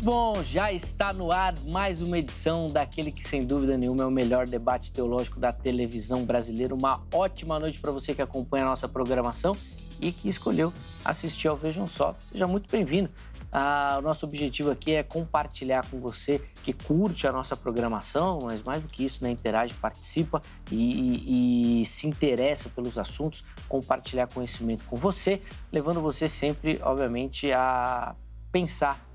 Muito bom, já está no ar mais uma edição daquele que, sem dúvida nenhuma, é o melhor debate teológico da televisão brasileira. Uma ótima noite para você que acompanha a nossa programação e que escolheu assistir ao Vejam Só. Seja muito bem-vindo. O nosso objetivo aqui é compartilhar com você que curte a nossa programação, mas mais do que isso, né, interage, participa e se interessa pelos assuntos, compartilhar conhecimento com você, levando você sempre, obviamente, a pensar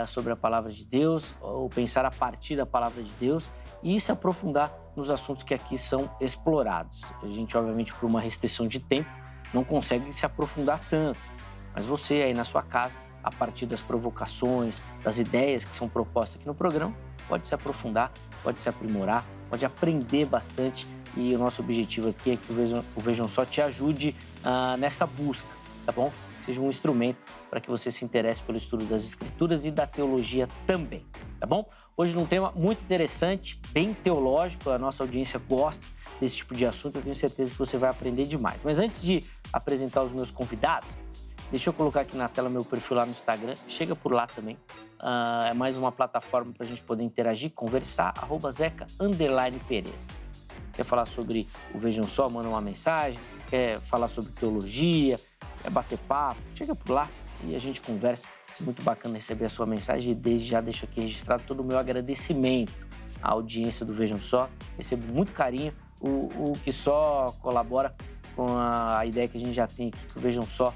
sobre a palavra de Deus, ou pensar a partir da palavra de Deus e se aprofundar nos assuntos que aqui são explorados. A gente, obviamente, por uma restrição de tempo, não consegue se aprofundar tanto, mas você aí na sua casa, a partir das provocações, das ideias que são propostas aqui no programa, pode se aprofundar, pode se aprimorar, pode aprender bastante e o nosso objetivo aqui é que o Vejam Só te ajude nessa busca, tá bom? Seja um instrumento para que você se interesse pelo estudo das Escrituras e da teologia também, tá bom? Hoje num tema muito interessante, bem teológico, a nossa audiência gosta desse tipo de assunto, eu tenho certeza que você vai aprender demais. Mas antes de apresentar os meus convidados, deixa eu colocar aqui na tela meu perfil lá no Instagram, chega por lá também, é mais uma plataforma para a gente poder interagir, conversar, @zeca_pereira. Quer falar sobre o Vejam Só, manda uma mensagem, quer falar sobre teologia, quer bater papo, chega por lá e a gente conversa. É muito bacana receber a sua mensagem e desde já deixo aqui registrado todo o meu agradecimento à audiência do Vejam Só. Recebo muito carinho, o que só colabora com a ideia que a gente já tem aqui, que o Vejam Só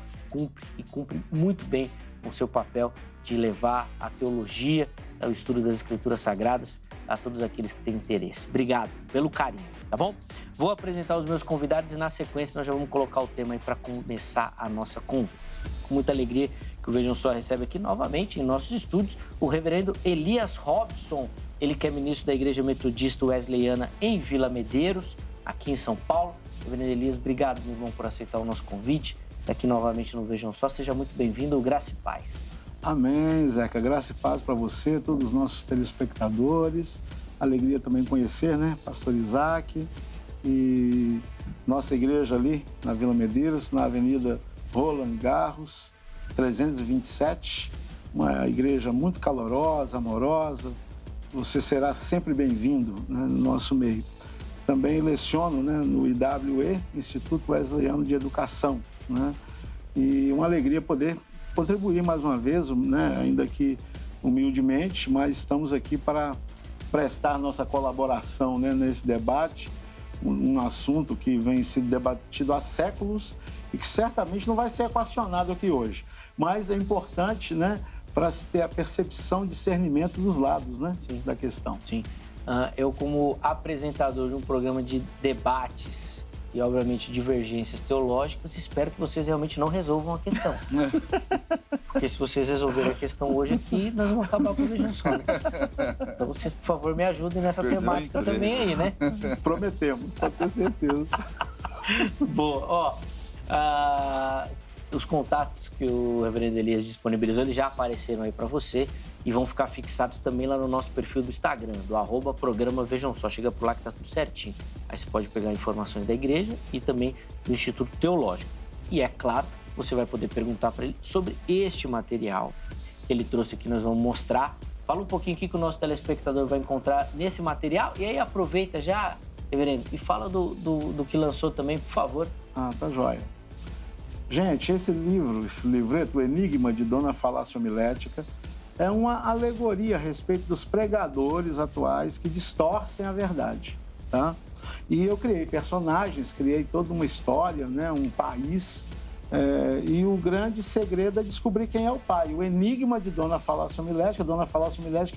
cumpre muito bem o seu papel de levar a teologia, o estudo das Escrituras Sagradas a todos aqueles que têm interesse. Obrigado pelo carinho, tá bom? Vou apresentar os meus convidados e na sequência nós já vamos colocar o tema aí para começar a nossa conversa. Com muita alegria que o Vejam Só recebe aqui novamente em nossos estúdios o reverendo Elias Robson, ele que é ministro da Igreja Metodista Wesleyana em Vila Medeiros, aqui em São Paulo. Reverendo Elias, obrigado, meu irmão, por aceitar o nosso convite. Aqui novamente no Vejam Só, seja muito bem-vindo, graça e paz. Amém, Zeca, graça e paz para você, todos os nossos telespectadores. Alegria também conhecer, né, pastor Isaac e nossa igreja ali na Vila Medeiros, na Avenida Roland Garros, 327, uma igreja muito calorosa, amorosa. Você será sempre bem-vindo, né, no nosso meio. Também leciono, né, no IWE, Instituto Wesleyano de Educação, né? E uma alegria poder contribuir mais uma vez, né, ainda que humildemente, mas estamos aqui para prestar nossa colaboração, né, nesse debate, um assunto que vem sendo debatido há séculos e que certamente não vai ser equacionado aqui hoje, mas é importante, né, para se ter a percepção e discernimento dos lados, né, da questão. Sim. Eu, como apresentador de um programa de debates e, obviamente, divergências teológicas, espero que vocês realmente não resolvam a questão. Porque se vocês resolverem a questão hoje aqui, nós vamos acabar com o Vejam Só, né? Então vocês, por favor, me ajudem nessa temática também aí, né? Prometemos, pode ter certeza. Boa, os contatos que o reverendo Elias disponibilizou, eles já apareceram aí para você e vão ficar fixados também lá no nosso perfil do Instagram, do @programa Vejam Só. Chega por lá que tá tudo certinho. Aí você pode pegar informações da igreja e também do Instituto Teológico. E é claro, você vai poder perguntar para ele sobre este material que ele trouxe aqui, nós vamos mostrar. Fala um pouquinho o que o nosso telespectador vai encontrar nesse material e aí aproveita já, reverendo, e fala do que lançou também, por favor. Tá joia. Gente, esse livreto, O Enigma de Dona Falácia Homilética, é uma alegoria a respeito dos pregadores atuais que distorcem a verdade, tá? E eu criei personagens, criei toda uma história, né, um país, e o grande segredo é descobrir quem é o pai. O enigma de Dona Falácia Homilética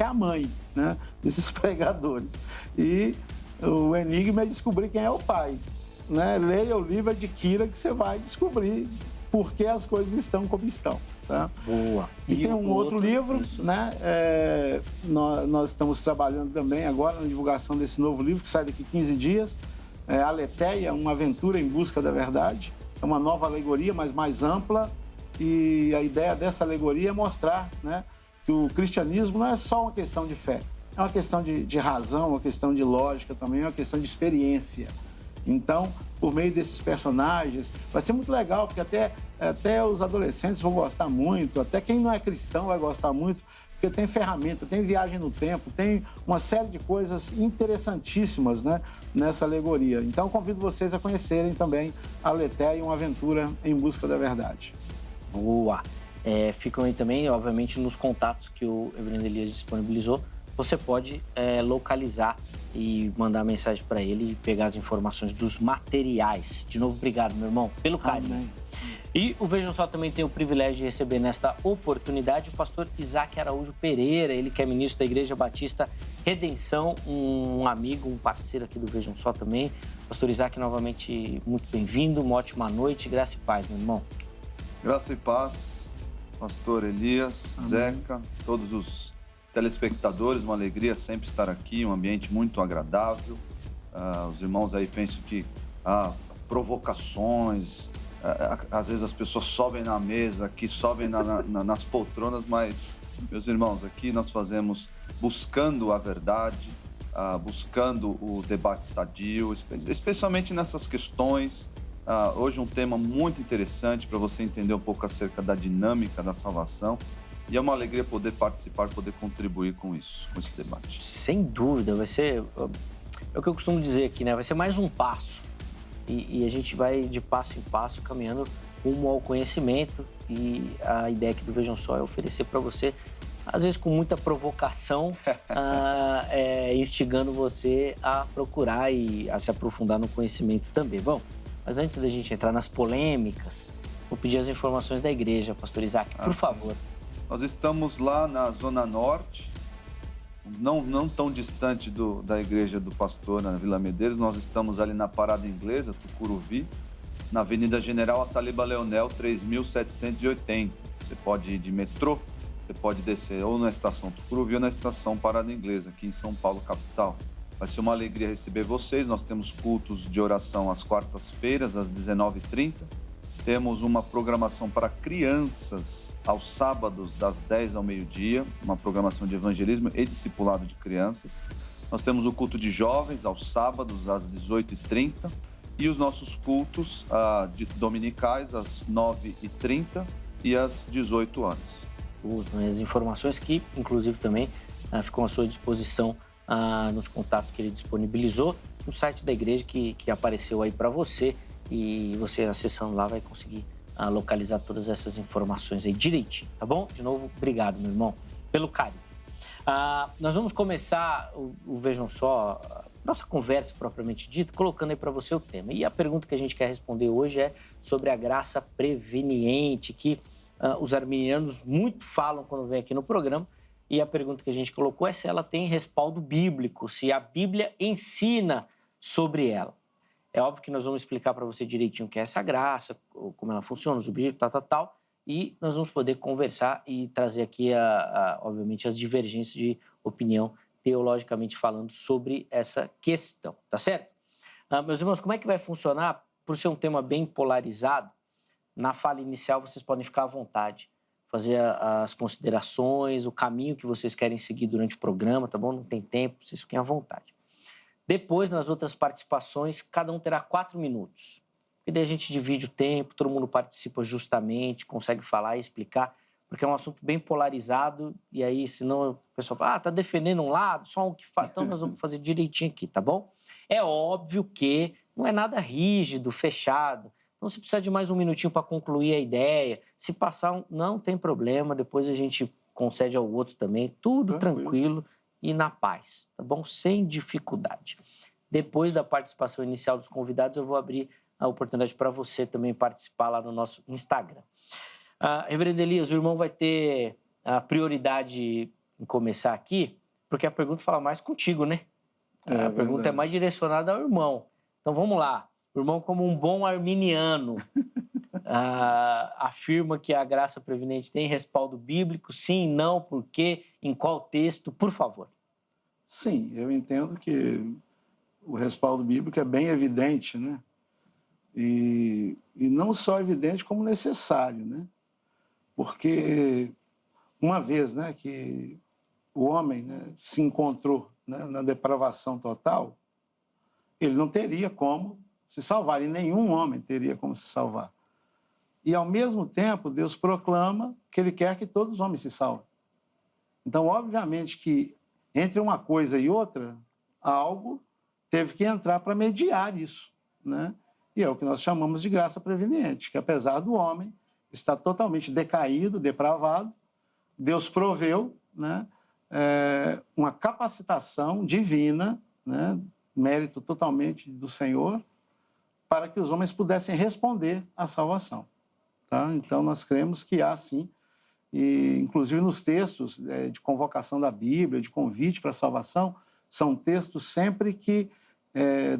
é a mãe, né, desses pregadores. E o enigma é descobrir quem é o pai. Né? Leia o livro, adquira, que você vai descobrir por que as coisas estão como estão. Tá? Boa. E tem um outro livro, né? Nós estamos trabalhando também agora na divulgação desse novo livro, que sai daqui 15 dias, Aletheia, uma aventura em busca da verdade. É uma nova alegoria, mas mais ampla, e a ideia dessa alegoria é mostrar, né, que o cristianismo não é só uma questão de fé, é uma questão de razão, uma questão de lógica também, é uma questão de experiência. Então, por meio desses personagens, vai ser muito legal, porque até os adolescentes vão gostar muito, até quem não é cristão vai gostar muito, porque porque tem ferramenta, tem viagem no tempo, tem uma série de coisas interessantíssimas, né, nessa alegoria. Então, convido vocês a conhecerem também a Aletheia, uma aventura em busca da verdade. Boa! Ficam aí também, obviamente, nos contatos que o Reverendo Elias disponibilizou. Você pode localizar e mandar mensagem para ele e pegar as informações dos materiais. De novo, obrigado, meu irmão, pelo carinho. Amém. E o Vejam Só também tem o privilégio de receber nesta oportunidade o pastor Isaac Araújo Pereira, ele que é ministro da Igreja Batista Redenção, um amigo, um parceiro aqui do Vejam Só também. Pastor Isaac, novamente, muito bem-vindo, uma ótima noite, graça e paz, meu irmão. Graça e paz, pastor Elias, Amém. Zeca, todos os telespectadores, uma alegria sempre estar aqui, um ambiente muito agradável. Os irmãos aí pensam que provocações, às vezes as pessoas sobem na mesa, aqui sobem nas poltronas, mas, meus irmãos, aqui nós fazemos buscando a verdade, buscando o debate sadio, especialmente nessas questões. Hoje um tema muito interessante para você entender um pouco acerca da dinâmica da salvação. E é uma alegria poder participar, poder contribuir com isso, com esse debate. Sem dúvida, vai ser... É o que eu costumo dizer aqui, né? Vai ser mais um passo. E a gente vai de passo em passo caminhando rumo ao conhecimento. E a ideia aqui do Vejam Só é oferecer para você, às vezes com muita provocação, instigando você a procurar e a se aprofundar no conhecimento também. Bom, mas antes da gente entrar nas polêmicas, vou pedir as informações da igreja, pastor Isaac, por favor. Nós estamos lá na Zona Norte, não tão distante da igreja do pastor, na Vila Medeiros. Nós estamos ali na Parada Inglesa, Tucuruvi, na Avenida General Ataliba Leonel, 3780. Você pode ir de metrô, você pode descer ou na estação Tucuruvi ou na estação Parada Inglesa, aqui em São Paulo, capital. Vai ser uma alegria receber vocês. Nós temos cultos de oração às quartas-feiras, às 19h30. Temos uma programação para crianças aos sábados, das 10 ao meio-dia, uma programação de evangelismo e discipulado de crianças. Nós temos o culto de jovens aos sábados, às 18h30, e os nossos cultos dominicais às 9h30 e às 18 horas. As informações que, inclusive, também ficam à sua disposição nos contatos que ele disponibilizou, no site da igreja que apareceu aí para você. E você acessando lá vai conseguir localizar todas essas informações aí direitinho, tá bom? De novo, obrigado, meu irmão, pelo carinho. Nós vamos começar o Vejam Só, nossa conversa propriamente dita, colocando aí para você o tema. E a pergunta que a gente quer responder hoje é sobre a graça preveniente, que os arminianos muito falam quando vem aqui no programa. E a pergunta que a gente colocou é se ela tem respaldo bíblico, se a Bíblia ensina sobre ela. É óbvio que nós vamos explicar para você direitinho o que é essa graça, como ela funciona, os objetivos, tal. E nós vamos poder conversar e trazer aqui, obviamente, as divergências de opinião, teologicamente falando, sobre essa questão, tá certo? Meus irmãos, como é que vai funcionar? Por ser um tema bem polarizado, na fala inicial vocês podem ficar à vontade, fazer as considerações, o caminho que vocês querem seguir durante o programa, tá bom? Não tem tempo, vocês fiquem à vontade. Depois, nas outras participações, cada um terá 4 minutos. E daí a gente divide o tempo, todo mundo participa justamente, consegue falar e explicar, porque é um assunto bem polarizado, e aí, senão o pessoal fala, tá defendendo um lado, só um que fala, então nós vamos fazer direitinho aqui, tá bom? É óbvio que não é nada rígido, fechado, então se precisar de mais um minutinho para concluir a ideia, se passar, não tem problema, depois a gente concede ao outro também, tudo tranquilo e na paz, tá bom? Sem dificuldade. Depois da participação inicial dos convidados, eu vou abrir a oportunidade para você também participar lá no nosso Instagram. Reverendo Elias, o irmão vai ter a prioridade em começar aqui, porque a pergunta fala mais contigo, né? A pergunta é mais direcionada ao irmão. Então vamos lá. O irmão, como um bom arminiano, afirma que a graça prevenente tem respaldo bíblico? Sim, não, por quê? Em qual texto? Por favor. Sim, eu entendo que o respaldo bíblico é bem evidente, né? E não só evidente, como necessário, né? Porque uma vez, né, que o homem, né, se encontrou, né, na depravação total, ele não teria como se salvar, e nenhum homem teria como se salvar. E, ao mesmo tempo, Deus proclama que Ele quer que todos os homens se salvem. Então, obviamente que entre uma coisa e outra, algo teve que entrar para mediar isso, né? E é o que nós chamamos de graça preveniente, que apesar do homem estar totalmente decaído, depravado, Deus proveu, né, uma capacitação divina, né, mérito totalmente do Senhor, para que os homens pudessem responder à salvação. Tá? Então, nós cremos que há, sim, e inclusive nos textos de convocação da Bíblia, de convite para a salvação, são textos sempre que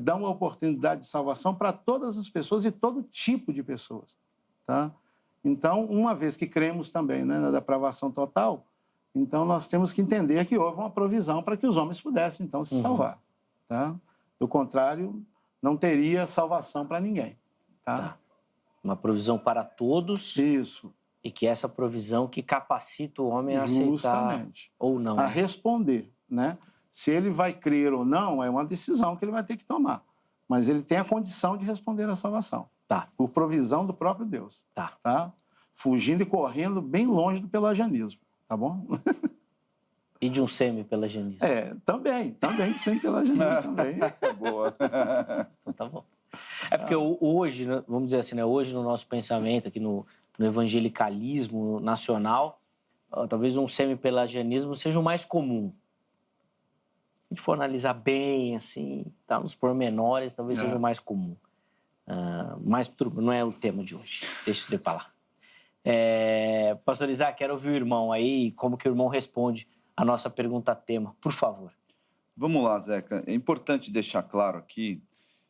dão a oportunidade de salvação para todas as pessoas e todo tipo de pessoas. Tá? Então, uma vez que cremos também, né, na depravação total, então nós temos que entender que houve uma provisão para que os homens pudessem, então, se salvar. Tá? Do contrário, não teria salvação para ninguém. Tá? Uma provisão para todos. Isso. E que essa provisão que capacita o homem a aceitar justamente ou não. A responder, né? Se ele vai crer ou não, é uma decisão que ele vai ter que tomar. Mas ele tem a condição de responder à salvação. Tá. Por provisão do próprio Deus. Tá? Fugindo e correndo bem longe do pelagianismo. Tá bom? E de um semi-pelagianismo. Também de semi-pelagianismo também. Boa. Então tá bom. É porque hoje, vamos dizer assim, né? Hoje no nosso pensamento, aqui no evangelicalismo nacional, talvez um semi-pelagianismo seja o mais comum. Se a gente for analisar bem, assim, tá, nos pormenores, talvez seja o mais comum. Mas não é o tema de hoje. Deixa eu para lá. Pastor Isaac, quero ouvir o irmão aí, como que o irmão responde a nossa pergunta-tema, por favor. Vamos lá, Zeca. É importante deixar claro aqui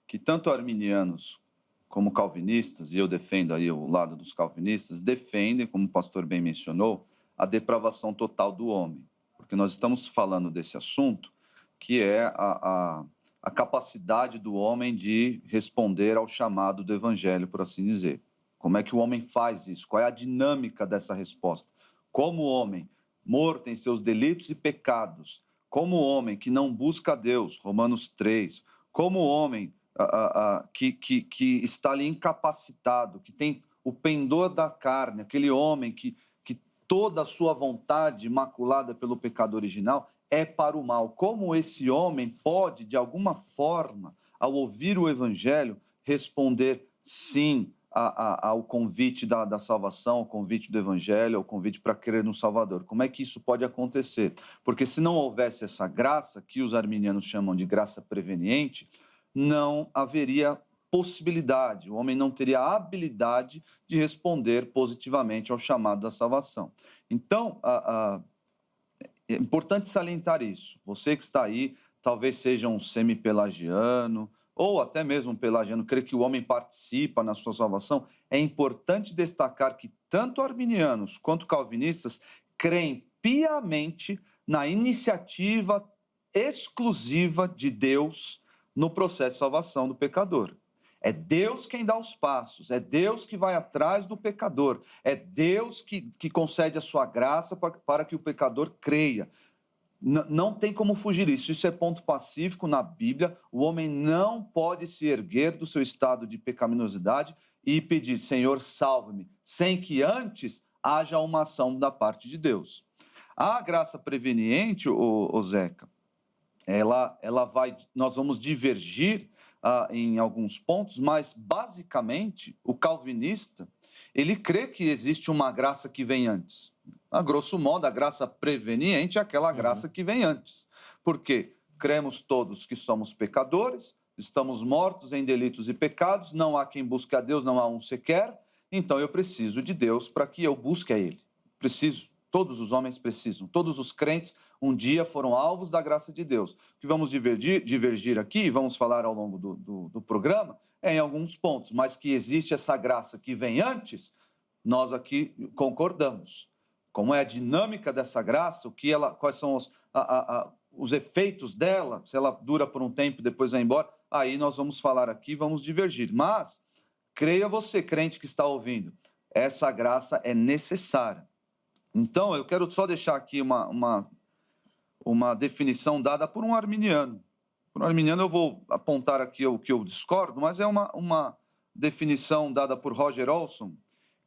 que tanto arminianos como calvinistas, e eu defendo aí o lado dos calvinistas, defendem, como o pastor bem mencionou, a depravação total do homem. Porque nós estamos falando desse assunto, que é a capacidade do homem de responder ao chamado do evangelho, por assim dizer. Como é que o homem faz isso? Qual é a dinâmica dessa resposta? Como o homem, morto em seus delitos e pecados, como o homem que não busca a Deus, Romanos 3, como o homem que está ali incapacitado, que tem o pendor da carne, aquele homem que toda a sua vontade imaculada pelo pecado original é para o mal. Como esse homem pode, de alguma forma, ao ouvir o evangelho, responder sim ao convite da salvação, ao convite do evangelho, ao convite para crer no Salvador? Como é que isso pode acontecer? Porque se não houvesse essa graça, que os arminianos chamam de graça preveniente, não haveria possibilidade, o homem não teria a habilidade de responder positivamente ao chamado da salvação. Então, é importante salientar isso. Você que está aí, talvez seja um semi-pelagiano, ou até mesmo um pelagiano, crê que o homem participa na sua salvação, é importante destacar que tanto arminianos quanto calvinistas creem piamente na iniciativa exclusiva de Deus no processo de salvação do pecador. É Deus quem dá os passos, é Deus que vai atrás do pecador, é Deus que concede a sua graça para que o pecador creia. Não tem como fugir disso, isso é ponto pacífico na Bíblia. O homem não pode se erguer do seu estado de pecaminosidade e pedir, Senhor, salve-me, sem que antes haja uma ação da parte de Deus. A graça preveniente, ô Zeca, nós vamos divergir em alguns pontos, mas basicamente o calvinista, ele crê que existe uma graça que vem antes. A grosso modo, a graça preveniente é aquela graça que vem antes. Porque cremos todos que somos pecadores, estamos mortos em delitos e pecados, não há quem busque a Deus, não há um sequer, então eu preciso de Deus para que eu busque a Ele. Todos os homens precisam, todos os crentes um dia foram alvos da graça de Deus. O que vamos divergir aqui, vamos falar ao longo do programa, é em alguns pontos, mas que existe essa graça que vem antes, nós aqui concordamos. Como é a dinâmica dessa graça, quais são os efeitos dela, se ela dura por um tempo e depois vai embora, aí nós vamos falar aqui, vamos divergir. Mas, creia você, crente que está ouvindo, essa graça é necessária. Então, eu quero só deixar aqui uma definição dada por um arminiano. Por um arminiano eu vou apontar aqui o que eu discordo, mas é uma definição dada por Roger Olson,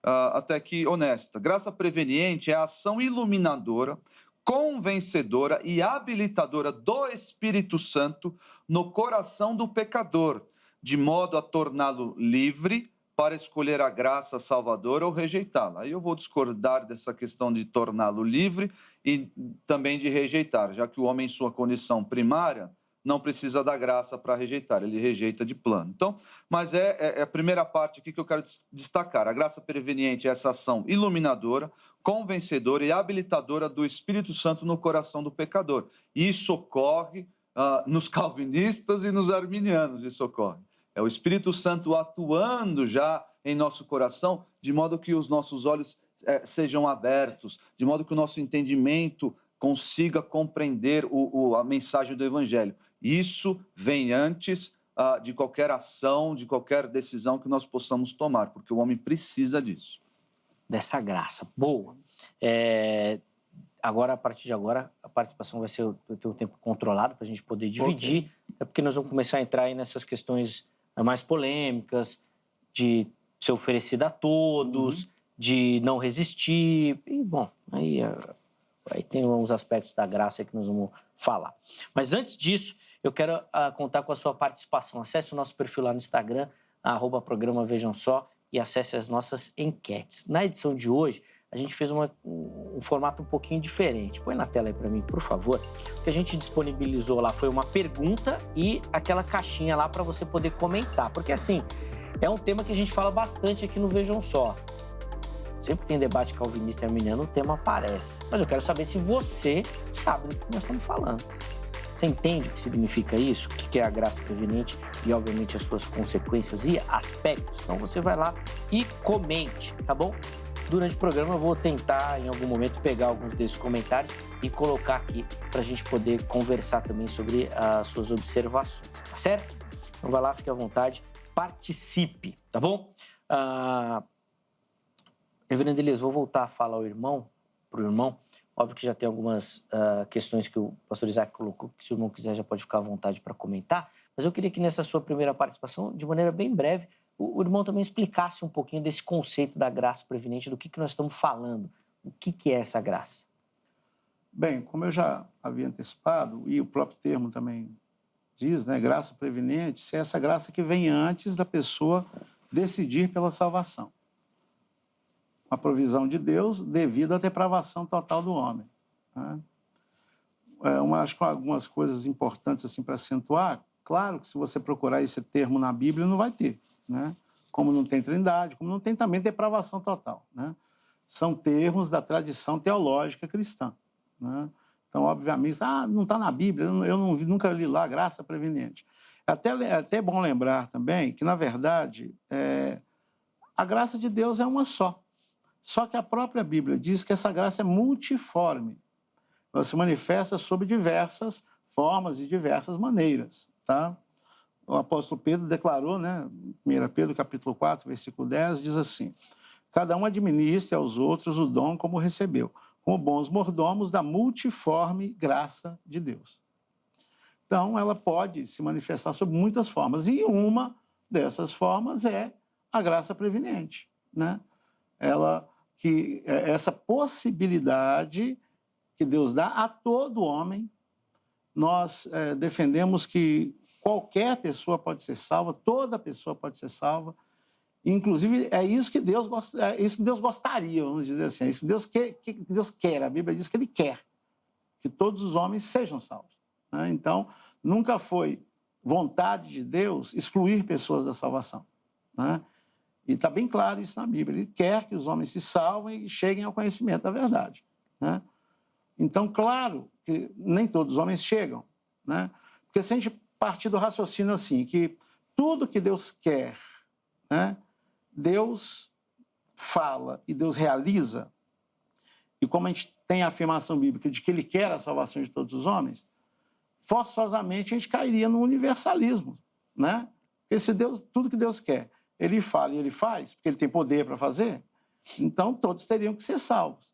até que honesta. Graça preveniente é a ação iluminadora convencedora e habilitadora do Espírito Santo no coração do pecador, de modo a torná-lo livre para escolher a graça salvadora ou rejeitá-la. Aí eu vou discordar dessa questão de torná-lo livre e também de rejeitar, já que o homem, em sua condição primária, não precisa da graça para rejeitar, ele rejeita de plano. Então, mas é a primeira parte aqui que eu quero destacar. A graça preveniente é essa ação iluminadora, convencedora e habilitadora do Espírito Santo no coração do pecador. Isso ocorre nos calvinistas e nos arminianos, isso ocorre. É o Espírito Santo atuando já em nosso coração, de modo que os nossos olhos sejam abertos, de modo que o nosso entendimento consiga compreender a mensagem do Evangelho. Isso vem antes de qualquer ação, de qualquer decisão que nós possamos tomar, porque o homem precisa disso. Dessa graça. Boa. Agora, a partir de agora, a participação vai ter o tempo controlado para a gente poder dividir. Okay. É porque nós vamos começar a entrar aí nessas questões mais polêmicas, de ser oferecida a todos, de não resistir. E, bom, aí tem uns aspectos da graça que nós vamos falar. Mas antes disso, eu quero contar com a sua participação. Acesse o nosso perfil lá no Instagram, @programa Vejam Só, e acesse as nossas enquetes. Na edição de hoje, a gente fez um formato um pouquinho diferente. Põe na tela aí para mim, por favor. O que a gente disponibilizou lá foi uma pergunta e aquela caixinha lá para você poder comentar. Porque, assim, é um tema que a gente fala bastante aqui no Vejam Só. Sempre que tem debate calvinista e arminiano, o tema aparece. Mas eu quero saber se você sabe do que nós estamos falando. Você entende o que significa isso? O que é a graça preveniente e, obviamente, as suas consequências e aspectos? Então, você vai lá e comente, tá bom? Durante o programa, eu vou tentar, em algum momento, pegar alguns desses comentários e colocar aqui para a gente poder conversar também sobre as suas observações, tá certo? Então, vai lá, fique à vontade, participe, tá bom? Reverendo Elias, vou voltar a falar pro irmão. Óbvio que já tem algumas questões que o pastor Isaac colocou, que se o irmão quiser já pode ficar à vontade para comentar, mas eu queria que nessa sua primeira participação, de maneira bem breve, o irmão também explicasse um pouquinho desse conceito da graça preveniente, do que nós estamos falando, o que é essa graça. Bem, como eu já havia antecipado, e o próprio termo também diz, né, graça preveniente, é essa graça que vem antes da pessoa decidir pela salvação. Uma provisão de Deus devido à depravação total do homem. Né? Acho que algumas coisas importantes assim, para acentuar. Claro que se você procurar esse termo na Bíblia, não vai ter. Né? Como não tem trindade, como não tem também depravação total. Né? São termos da tradição teológica cristã. Né? Então, obviamente, não está na Bíblia, eu nunca li lá, graça preveniente. É até bom lembrar também que, na verdade, a graça de Deus é uma só. Só que a própria Bíblia diz que essa graça é multiforme. Ela se manifesta sob diversas formas e diversas maneiras. Tá? O apóstolo Pedro declarou, né, 1 Pedro capítulo 4, versículo 10, diz assim: cada um administre aos outros o dom como recebeu, como bons mordomos da multiforme graça de Deus. Então, ela pode se manifestar sob muitas formas, e uma dessas formas é a graça preveniente, né? Essa possibilidade que Deus dá a todo homem. Nós defendemos que qualquer pessoa pode ser salva, toda pessoa pode ser salva. Inclusive, é isso que Deus gostaria, vamos dizer assim. É isso que Deus quer. A Bíblia diz que Ele quer que todos os homens sejam salvos. Né? Então, nunca foi vontade de Deus excluir pessoas da salvação. Né? E está bem claro isso na Bíblia. Ele quer que os homens se salvem e cheguem ao conhecimento da verdade. Né? Então, claro que nem todos os homens chegam. Né? Porque se a gente partir do raciocínio assim, que tudo que Deus quer, né, Deus fala e Deus realiza, e como a gente tem a afirmação bíblica de que Ele quer a salvação de todos os homens, forçosamente a gente cairia no universalismo. Né? Porque se tudo que Deus quer, Ele fala e Ele faz, porque Ele tem poder para fazer, então todos teriam que ser salvos.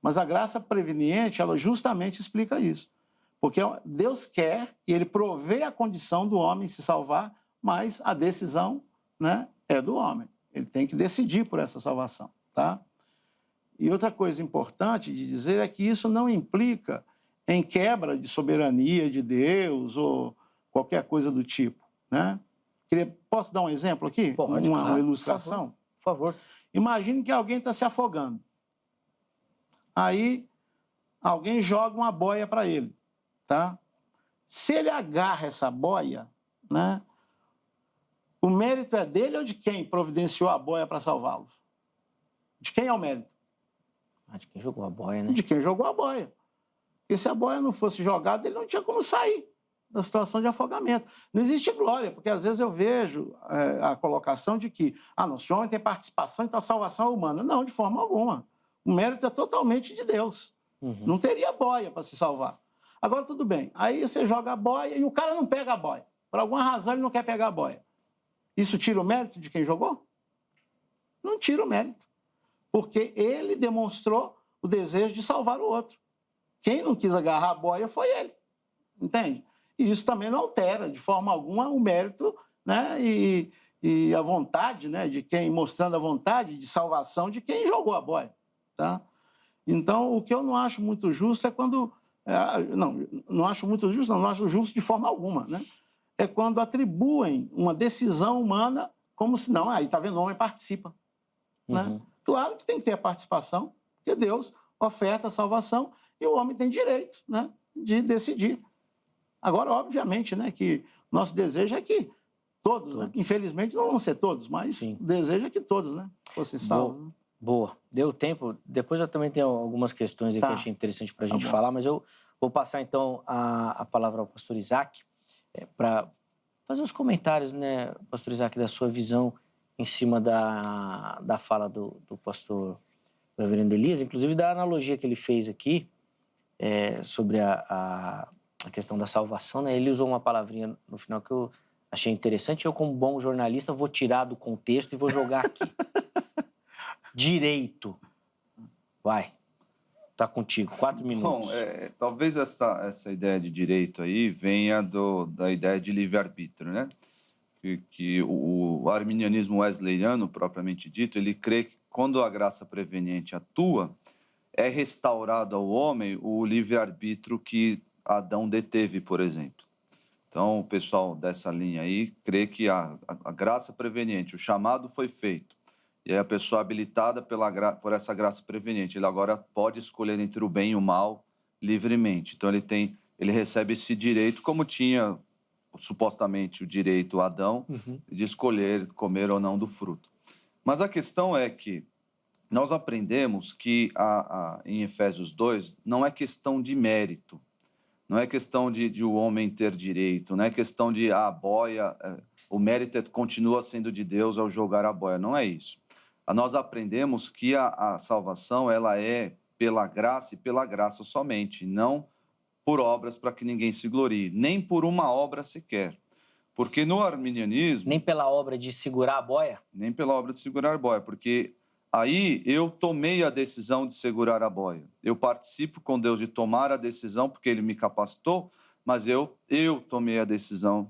Mas a graça preveniente, ela justamente explica isso. Porque Deus quer e Ele provê a condição do homem se salvar, mas a decisão, né, é do homem. Ele tem que decidir por essa salvação. Tá? E outra coisa importante de dizer é que isso não implica em quebra de soberania de Deus ou qualquer coisa do tipo, né? Posso dar um exemplo aqui? Pode, uma claro, ilustração? Por favor. Imagine que alguém está se afogando. Aí, alguém joga uma boia para ele, tá? Se ele agarra essa boia, né? O mérito é dele ou de quem providenciou a boia para salvá-lo? De quem é o mérito? De quem jogou a boia, né? De quem jogou a boia. Porque se a boia não fosse jogada, ele não tinha como sair da situação de afogamento. Não existe glória, porque às vezes eu vejo a colocação de que não, se o homem tem participação, então a salvação é humana. Não, de forma alguma. O mérito é totalmente de Deus. Não teria boia para se salvar. Agora, tudo bem. Aí você joga a boia e o cara não pega a boia. Por alguma razão, ele não quer pegar a boia. Isso tira o mérito de quem jogou? Não tira o mérito. Porque ele demonstrou o desejo de salvar o outro. Quem não quis agarrar a boia foi ele. Entende? E isso também não altera, de forma alguma, o mérito, né? E a vontade, né? De quem, mostrando a vontade de salvação de quem jogou a boia. Tá? Então, o que eu não acho muito justo é quando... não acho muito justo, não acho justo de forma alguma, né? É quando atribuem uma decisão humana como se, não, aí está vendo, o homem participa. Né? Claro que tem que ter a participação, porque Deus oferta a salvação e o homem tem direito, né, de decidir. Agora, obviamente, né, que nosso desejo é que todos. Né? Infelizmente não vão ser todos, mas o desejo é que todos, né, fossem salvos. Boa. Deu tempo. Depois eu também tenho algumas questões que eu achei interessante para a gente falar, mas eu vou passar então a palavra ao pastor Isaac para fazer uns comentários, né, pastor Isaac, da sua visão em cima da fala do pastor reverendo Elias, inclusive da analogia que ele fez aqui sobre a questão da salvação, né? Ele usou uma palavrinha no final que eu achei interessante. Eu, como bom jornalista, vou tirar do contexto e vou jogar aqui. Direito. Vai. Tá contigo. 4 minutos. Bom, talvez essa ideia de direito aí venha da ideia de livre-arbítrio, né? Que o arminianismo wesleyano, propriamente dito, ele crê que quando a graça preveniente atua, é restaurado ao homem o livre-arbítrio que Adão deteve, por exemplo. Então, o pessoal dessa linha aí crê que a graça preveniente, o chamado foi feito, e aí a pessoa habilitada por essa graça preveniente, ele agora pode escolher entre o bem e o mal livremente. Então, ele recebe esse direito como tinha supostamente o direito Adão de escolher comer ou não do fruto. Mas a questão é que nós aprendemos que em Efésios 2 não é questão de mérito, não é questão de o homem ter direito, não é questão de a boia, o mérito continua sendo de Deus ao jogar a boia, não é isso. Nós aprendemos que a salvação ela é pela graça e pela graça somente, não por obras para que ninguém se glorie, nem por uma obra sequer. Porque no arminianismo... Nem pela obra de segurar a boia? Nem pela obra de segurar a boia, porque aí eu tomei a decisão de segurar a boia. Eu participo com Deus de tomar a decisão, porque Ele me capacitou, mas eu tomei a decisão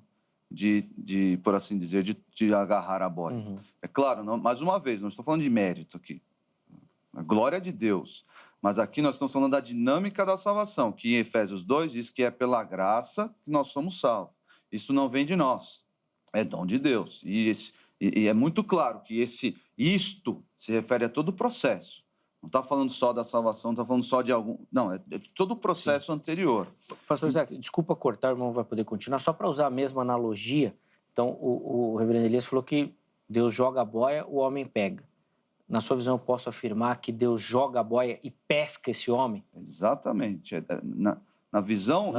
de por assim dizer, de agarrar a boia. É claro, mais uma vez, não estou falando de mérito aqui. A glória é de Deus. Mas aqui nós estamos falando da dinâmica da salvação, que em Efésios 2 diz que é pela graça que nós somos salvos. Isso não vem de nós, é dom de Deus. E é muito claro que isto se refere a todo o processo. Não está falando só da salvação, não está falando só de algum... Não, é de todo o processo anterior. Pastor Isaac, desculpa cortar, o irmão vai poder continuar. Só para usar a mesma analogia, então o reverendo Elias falou que Deus joga a boia, o homem pega. Na sua visão, eu posso afirmar que Deus joga a boia e pesca esse homem? Exatamente. Na visão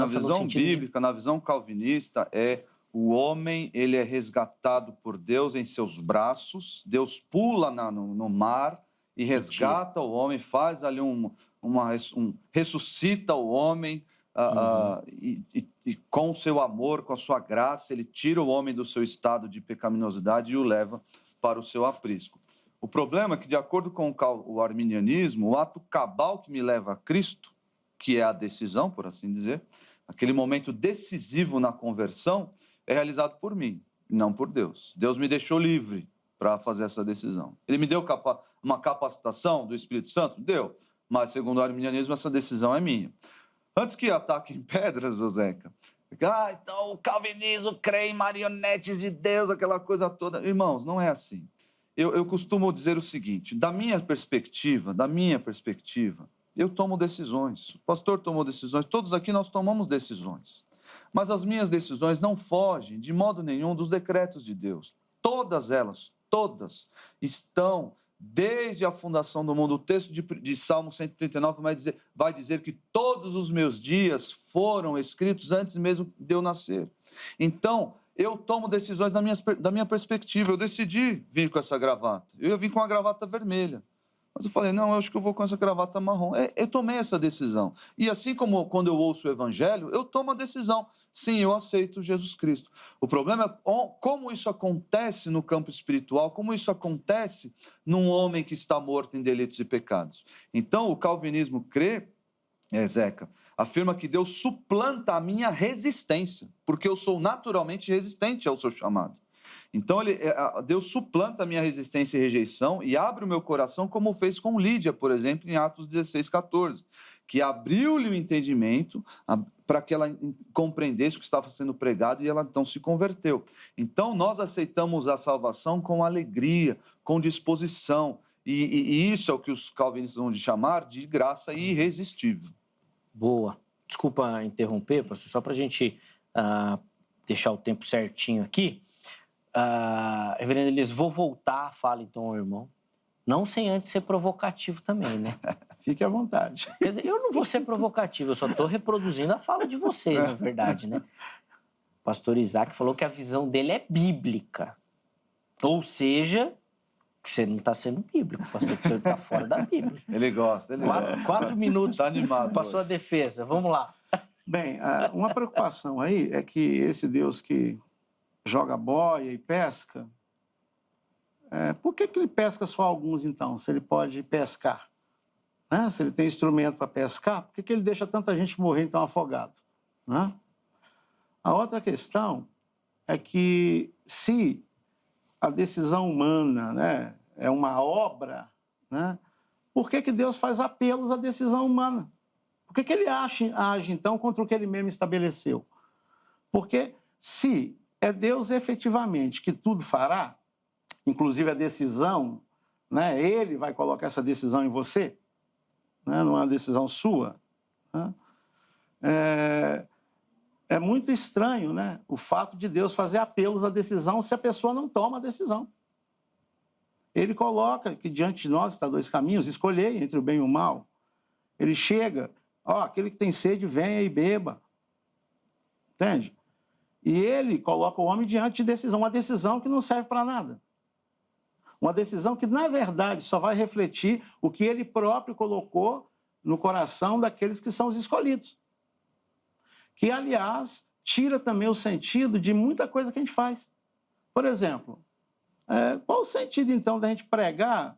bíblica, na visão calvinista, o homem ele é resgatado por Deus em seus braços, Deus pula no mar e resgata o homem, faz ali ressuscita o homem e com o seu amor, com a sua graça, ele tira o homem do seu estado de pecaminosidade e o leva para o seu aprisco. O problema é que, de acordo com o arminianismo, o ato cabal que me leva a Cristo, que é a decisão, por assim dizer, aquele momento decisivo na conversão, é realizado por mim, não por Deus. Deus me deixou livre, para fazer essa decisão. Ele me deu uma capacitação do Espírito Santo? Deu. Mas, segundo o arminianismo, essa decisão é minha. Antes que ataquem pedras, Zeca, então o calvinismo crê em marionetes de Deus, aquela coisa toda. Irmãos, não é assim. Eu costumo dizer o seguinte, da minha perspectiva, eu tomo decisões. O pastor tomou decisões, todos aqui nós tomamos decisões. Mas as minhas decisões não fogem, de modo nenhum, dos decretos de Deus. Todas elas, estão desde a fundação do mundo. O texto de Salmo 139 vai dizer que todos os meus dias foram escritos antes mesmo de eu nascer. Então, eu tomo decisões da minha perspectiva. Eu decidi vir com essa gravata. Eu ia vir com uma gravata vermelha. Mas eu falei, não, eu acho que eu vou com essa gravata marrom. Eu tomei essa decisão. E assim como quando eu ouço o evangelho, eu tomo a decisão. Sim, eu aceito Jesus Cristo. O problema é como isso acontece no campo espiritual, como isso acontece num homem que está morto em delitos e pecados. Então, o calvinismo crê, Zeca, afirma que Deus suplanta a minha resistência, porque eu sou naturalmente resistente ao seu chamado. Então, Deus suplanta a minha resistência e rejeição e abre o meu coração, como fez com Lídia, por exemplo, em Atos 16:14, que abriu-lhe o entendimento para que ela compreendesse o que estava sendo pregado e ela então se converteu. Então, nós aceitamos a salvação com alegria, com disposição, e isso é o que os calvinistas vão chamar de graça irresistível. Boa. Desculpa interromper, pastor, só para a gente deixar o tempo certinho aqui. Reverendo Elias, vou voltar, fala então ao irmão, não sem antes ser provocativo também, né? Fique à vontade. Quer dizer, eu não vou ser provocativo, eu só estou reproduzindo a fala de vocês, na verdade, né? O pastor Isaac falou que a visão dele é bíblica, ou seja, que você não está sendo bíblico, pastor, que você está fora da Bíblia. Ele gosta. 4 minutos, está animado. Passou a defesa, vamos lá. Bem, uma preocupação aí é que esse Deus que joga boia e pesca, por que ele pesca só alguns, então, se ele pode pescar? Né? Se ele tem instrumento para pescar, por que ele deixa tanta gente morrer, então, afogado? Né? A outra questão é que, se a decisão humana, né, é uma obra, né, por que Deus faz apelos à decisão humana? Por que ele age, então, contra o que ele mesmo estabeleceu? Porque, se é Deus efetivamente que tudo fará, inclusive a decisão, né? Ele vai colocar essa decisão em você, né? Não é uma decisão sua. Né? É muito estranho, né? O fato de Deus fazer apelos à decisão se a pessoa não toma a decisão. Ele coloca que diante de nós está 2 caminhos, escolher entre o bem e o mal. Ele chega, aquele que tem sede, venha e beba. Entende? E ele coloca o homem diante de decisão, uma decisão que não serve para nada. Uma decisão que, na verdade, só vai refletir o que ele próprio colocou no coração daqueles que são os escolhidos. Que, aliás, tira também o sentido de muita coisa que a gente faz. Por exemplo, qual o sentido, então, da gente pregar,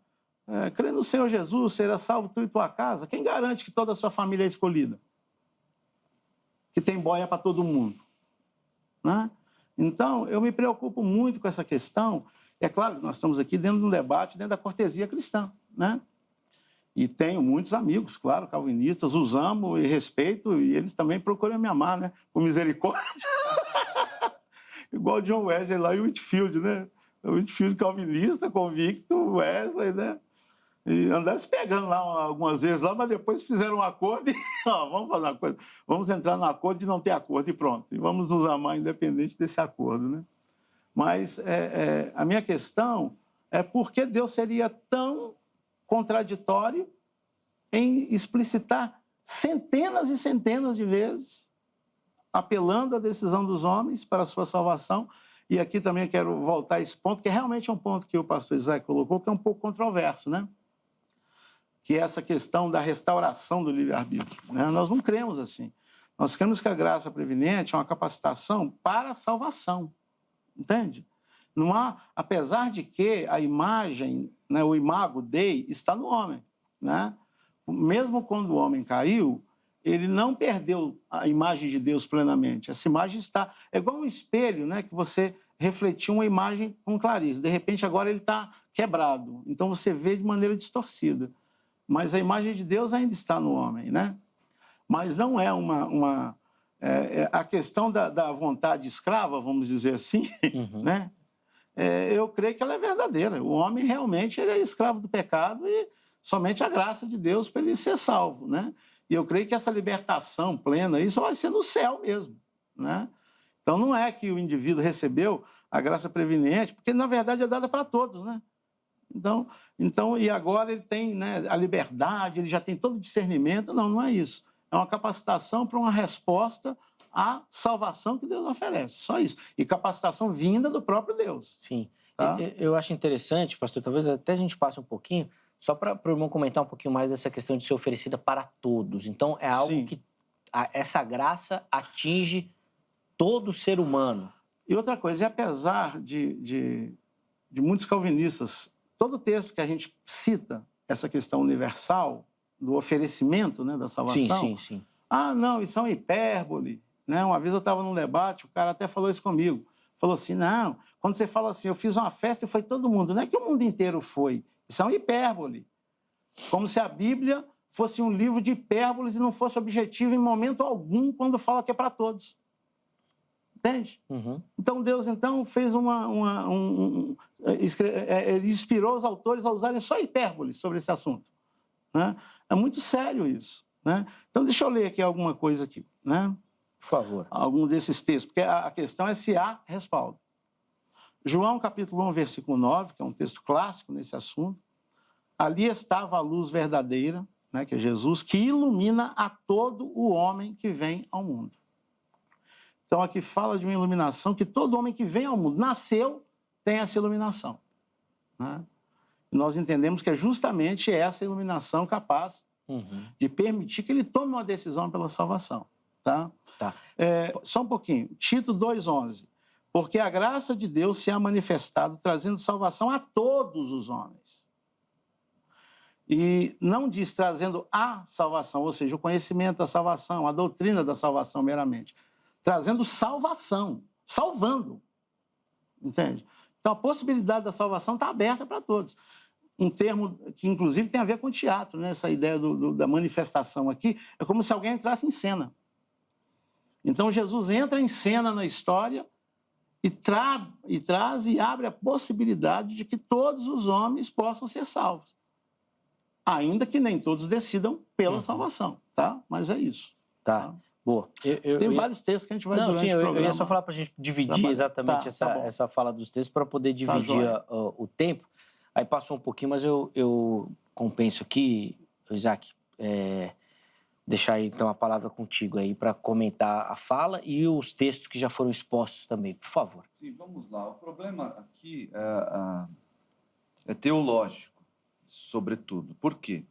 crê no Senhor Jesus, será salvo tu e tua casa? Quem garante que toda a sua família é escolhida? Que tem boia para todo mundo? Né? Então, eu me preocupo muito com essa questão. É claro que nós estamos aqui dentro de um debate, dentro da cortesia cristã, né? E tenho muitos amigos, claro, calvinistas, os amo e respeito, e eles também procuram me amar, né? Com misericórdia. Igual o John Wesley lá e o Whitefield, né? O Whitefield calvinista, convicto, Wesley, né? E andaram se pegando lá algumas vezes, lá, mas depois fizeram um acordo e vamos fazer uma coisa, vamos entrar no acordo de não ter acordo e pronto. E vamos nos amar independente desse acordo, né? Mas a minha questão é por que Deus seria tão contraditório em explicitar centenas e centenas de vezes, apelando à decisão dos homens para a sua salvação. E aqui também quero voltar a esse ponto, que realmente é um ponto que o pastor Isaac colocou, que é um pouco controverso, né? Que é essa questão da restauração do livre-arbítrio. Né? Nós não cremos assim. Nós cremos que a graça previdente é uma capacitação para a salvação. Entende? Não há, apesar de que a imagem, né, o imago Dei, está no homem. Né? Mesmo quando o homem caiu, ele não perdeu a imagem de Deus plenamente. Essa imagem está... É igual um espelho, né, que você refletir uma imagem com clareza. De repente, agora ele está quebrado. Então, você vê de maneira distorcida. Mas a imagem de Deus ainda está no homem, né? Mas não é a questão da vontade escrava, vamos dizer assim, né? Eu creio que ela é verdadeira. O homem realmente ele é escravo do pecado e somente a graça de Deus para ele ser salvo, né? E eu creio que essa libertação plena, isso vai ser no céu mesmo, né? Então, não é que o indivíduo recebeu a graça preveniente, porque, na verdade, é dada para todos, né? Então, e agora ele tem, né, a liberdade, ele já tem todo o discernimento. Não, não é isso. É uma capacitação para uma resposta à salvação que Deus oferece, só isso. E capacitação vinda do próprio Deus. Sim. Tá? Eu acho interessante, pastor, talvez até a gente passe um pouquinho, só para o irmão comentar um pouquinho mais dessa questão de ser oferecida para todos. Então, é algo Sim. que essa graça atinge todo ser humano. E outra coisa, e apesar de muitos calvinistas, todo texto que a gente cita, essa questão universal do oferecimento, né, da salvação... Sim. Ah, não, isso é uma hipérbole. Né? Uma vez eu estava num debate, o cara até falou isso comigo. Falou assim, não, quando você fala assim, eu fiz uma festa e foi todo mundo. Não é que o mundo inteiro foi. Isso é uma hipérbole. Como se a Bíblia fosse um livro de hipérboles e não fosse objetivo em momento algum quando fala que é para todos. Entende? Então, Deus, fez ele inspirou os autores a usarem só hipérboles sobre esse assunto. Né? É muito sério isso. Né? Então, deixa eu ler aqui alguma coisa aqui. Né? Por favor. Algum desses textos, porque a questão é se há respaldo. João, capítulo 1, versículo 9, que é um texto clássico nesse assunto. Ali estava a luz verdadeira, né, que é Jesus, que ilumina a todo o homem que vem ao mundo. Então, aqui fala de uma iluminação que todo homem que vem ao mundo, nasceu, tem essa iluminação. Né? E nós entendemos que é justamente essa iluminação capaz de permitir que ele tome uma decisão pela salvação. Tá? Só um pouquinho. Tito 2,11. Porque a graça de Deus se há manifestado, trazendo salvação a todos os homens. E não diz trazendo a salvação, ou seja, o conhecimento da salvação, a doutrina da salvação meramente. Trazendo salvação, salvando. Entende? Então, a possibilidade da salvação está aberta para todos. Um termo que, inclusive, tem a ver com teatro, né? Essa ideia da manifestação aqui, é como se alguém entrasse em cena. Então, Jesus entra em cena na história e traz e abre a possibilidade de que todos os homens possam ser salvos. Ainda que nem todos decidam pela salvação, tá? Mas é isso. Tá. Boa. Tem vários textos que a gente vai durante o programa. Eu ia só falar para a gente dividir exatamente essa fala dos textos para poder dividir o tempo. Aí passou um pouquinho, mas eu compenso aqui, Isaac, deixar aí, então, a palavra contigo aí para comentar a fala e os textos que já foram expostos também, por favor. Sim, vamos lá. O problema aqui é teológico, sobretudo. Por quê?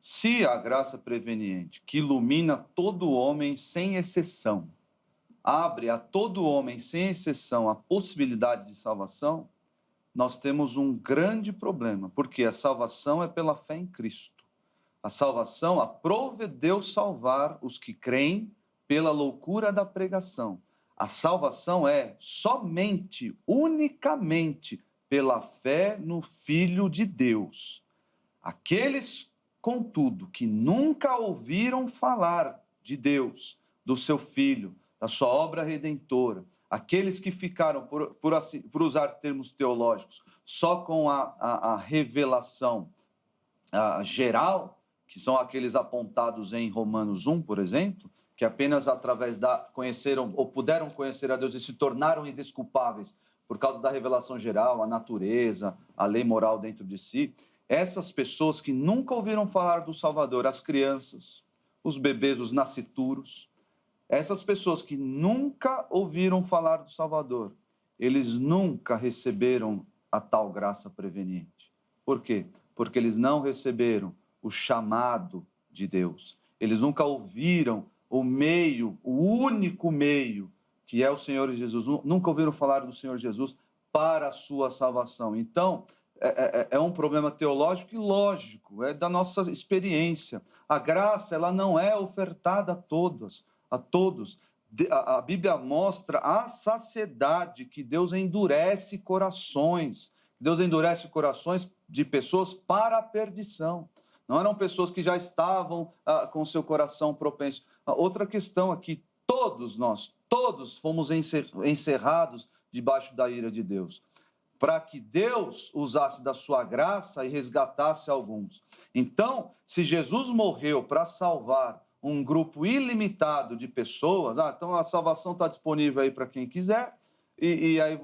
Se a graça preveniente, que ilumina todo homem sem exceção, abre a todo homem sem exceção a possibilidade de salvação, nós temos um grande problema, porque a salvação é pela fé em Cristo. A salvação aprove Deus salvar os que creem pela loucura da pregação. A salvação é somente, unicamente, pela fé no Filho de Deus. Aqueles, contudo, que nunca ouviram falar de Deus, do seu Filho, da sua obra redentora, aqueles que ficaram, por usar termos teológicos, só com a revelação geral, que são aqueles apontados em Romanos 1, por exemplo, que apenas através conheceram ou puderam conhecer a Deus e se tornaram indesculpáveis por causa da revelação geral, a natureza, a lei moral dentro de si. Essas pessoas que nunca ouviram falar do Salvador, as crianças, os bebês, os nascituros, essas pessoas que nunca ouviram falar do Salvador, eles nunca receberam a tal graça preveniente. Por quê? Porque eles não receberam o chamado de Deus. Eles nunca ouviram o meio, o único meio, que é o Senhor Jesus. Nunca ouviram falar do Senhor Jesus para a sua salvação. Então, é um problema teológico e lógico, é da nossa experiência. A graça, ela não é ofertada a todos. a Bíblia mostra a saciedade que Deus endurece corações. Deus endurece corações de pessoas para a perdição. Não eram pessoas que já estavam com seu coração propenso. Outra questão aqui, todos fomos encerrados debaixo da ira de Deus, para que Deus usasse da sua graça e resgatasse alguns. Então, se Jesus morreu para salvar um grupo ilimitado de pessoas, então a salvação está disponível aí para quem quiser, e aí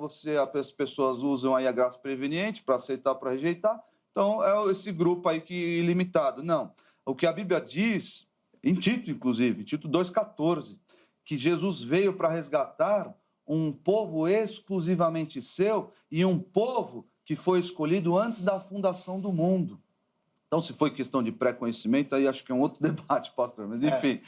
as pessoas usam aí a graça preveniente para aceitar, para rejeitar. Então, é esse grupo aí que ilimitado. Não. O que a Bíblia diz, em Tito, inclusive, Tito 2,14, que Jesus veio para resgatar um povo exclusivamente seu e um povo que foi escolhido antes da fundação do mundo. Então, se foi questão de pré-conhecimento, aí acho que é um outro debate, pastor, mas enfim.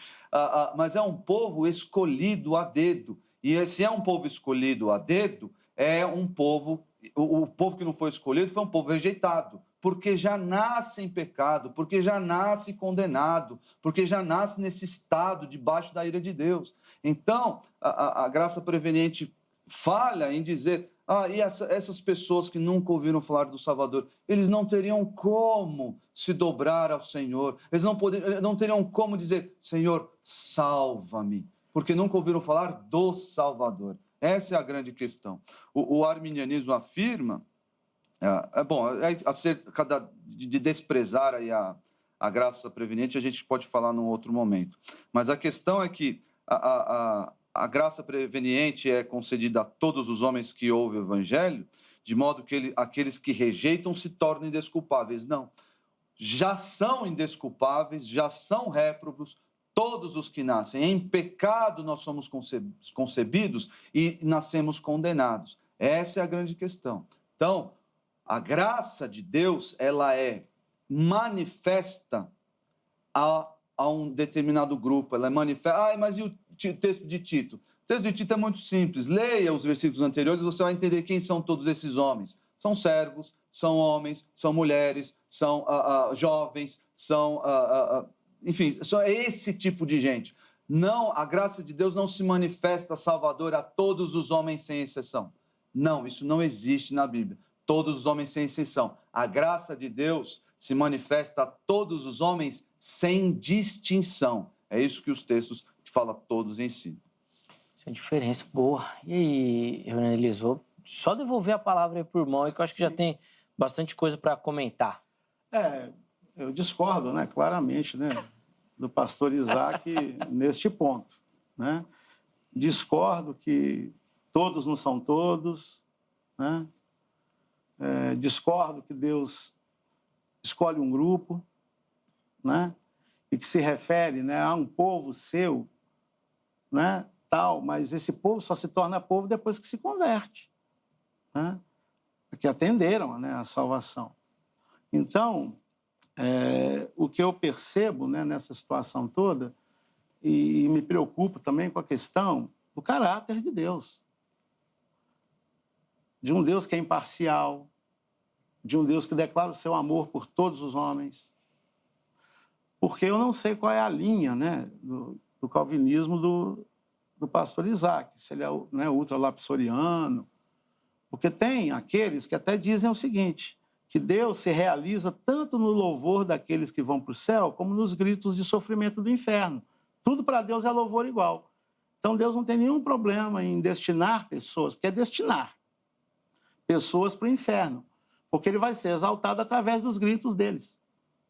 Mas é um povo escolhido a dedo. E se é um povo escolhido a dedo, é um povo... O povo que não foi escolhido foi um povo rejeitado, porque já nasce em pecado, porque já nasce condenado, porque já nasce nesse estado debaixo da ira de Deus. Então, a graça preveniente falha em dizer, e essas pessoas que nunca ouviram falar do Salvador, eles não teriam como se dobrar ao Senhor, eles não teriam como dizer, Senhor, salva-me, porque nunca ouviram falar do Salvador. Essa é a grande questão. O arminianismo afirma, acerca de desprezar aí a graça preveniente, a gente pode falar num outro momento. Mas a questão é que a graça preveniente é concedida a todos os homens que ouvem o Evangelho, de modo que aqueles que rejeitam se tornem indesculpáveis. Não. Já são indesculpáveis, já são réprobos, todos os que nascem. Em pecado nós somos concebidos e nascemos condenados. Essa é a grande questão. Então, a graça de Deus, ela é manifesta a um determinado grupo. Ela é manifesta... mas e o texto de Tito? O texto de Tito é muito simples. Leia os versículos anteriores e você vai entender quem são todos esses homens. São servos, são homens, são mulheres, são jovens, são... enfim, só é esse tipo de gente. Não, a graça de Deus não se manifesta salvadora a todos os homens sem exceção. Não, isso não existe na Bíblia. Todos os homens sem exceção. A graça de Deus se manifesta a todos os homens sem distinção. É isso que os textos que falam todos ensinam. Essa é a diferença boa. E aí, Reverendo Elias, vou só devolver a palavra aí para o irmão, que eu acho que já tem bastante coisa para comentar. Eu discordo, né, claramente, né, do pastor Isaac neste ponto, né? Discordo que todos não são todos, né? Discordo que Deus escolhe um grupo, né? E que se refere, né, a um povo seu, né, tal, mas esse povo só se torna povo depois que se converte, né? Que atenderam, né, a salvação. Então, o que eu percebo, né, nessa situação toda, e me preocupo também com a questão do caráter de Deus. De um Deus que é imparcial, de um Deus que declara o seu amor por todos os homens. Porque eu não sei qual é a linha, né, do calvinismo do pastor Isaac, se ele é, né, ultralapsoriano, porque tem aqueles que até dizem o seguinte, que Deus se realiza tanto no louvor daqueles que vão para o céu, como nos gritos de sofrimento do inferno. Tudo para Deus é louvor igual. Então, Deus não tem nenhum problema em destinar pessoas, porque é destinar pessoas para o inferno, porque ele vai ser exaltado através dos gritos deles,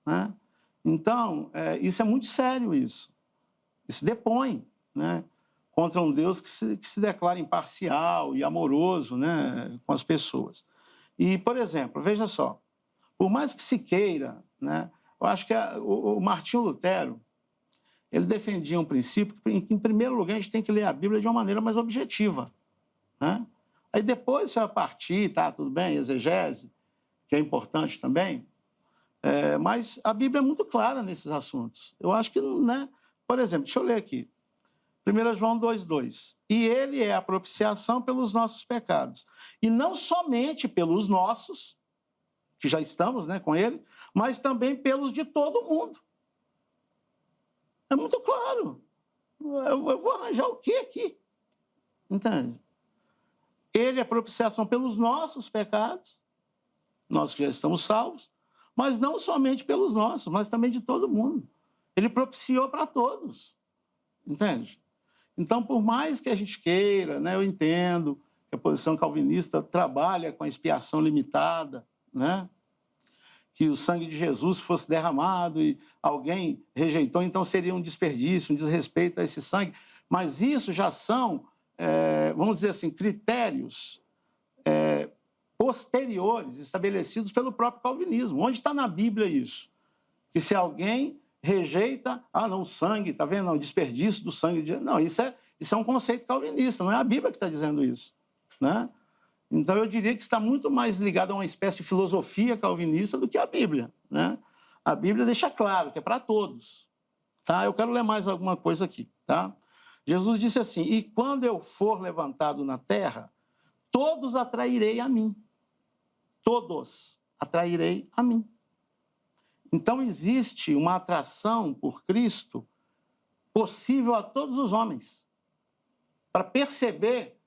né? Então, isso é muito sério, isso. Isso depõe, né, contra um Deus que se declara imparcial e amoroso, né, com as pessoas. E, por exemplo, veja só, por mais que se queira, né, eu acho que o Martinho Lutero, ele defendia um princípio que, em primeiro lugar, a gente tem que ler a Bíblia de uma maneira mais objetiva, né? Aí depois você vai partir, tá, tudo bem, exegese, que é importante também, mas a Bíblia é muito clara nesses assuntos. Eu acho que, né, por exemplo, deixa eu ler aqui, 1 João 2,2. E ele é a propiciação pelos nossos pecados. E não somente pelos nossos, que já estamos, né, com ele, mas também pelos de todo mundo. É muito claro. Eu vou arranjar o quê aqui? Entende? Ele é propiciação pelos nossos pecados, nós que já estamos salvos, mas não somente pelos nossos, mas também de todo mundo. Ele propiciou para todos, entende? Então, por mais que a gente queira, né, eu entendo que a posição calvinista trabalha com a expiação limitada, né? Que o sangue de Jesus fosse derramado e alguém rejeitou, então seria um desperdício, um desrespeito a esse sangue. Mas isso já são, vamos dizer assim, critérios posteriores, estabelecidos pelo próprio calvinismo. Onde está na Bíblia isso? Que se alguém rejeita, não, o sangue, está vendo? Não, o desperdício do sangue de... Não, isso é um conceito calvinista, não é a Bíblia que está dizendo isso, né? Então, eu diria que está muito mais ligado a uma espécie de filosofia calvinista do que a Bíblia, né? A Bíblia deixa claro que é para todos, tá? Eu quero ler mais alguma coisa aqui, tá? Jesus disse assim, e quando eu for levantado na terra, todos atrairei a mim. Todos atrairei a mim. Então, existe uma atração por Cristo possível a todos os homens, para perceber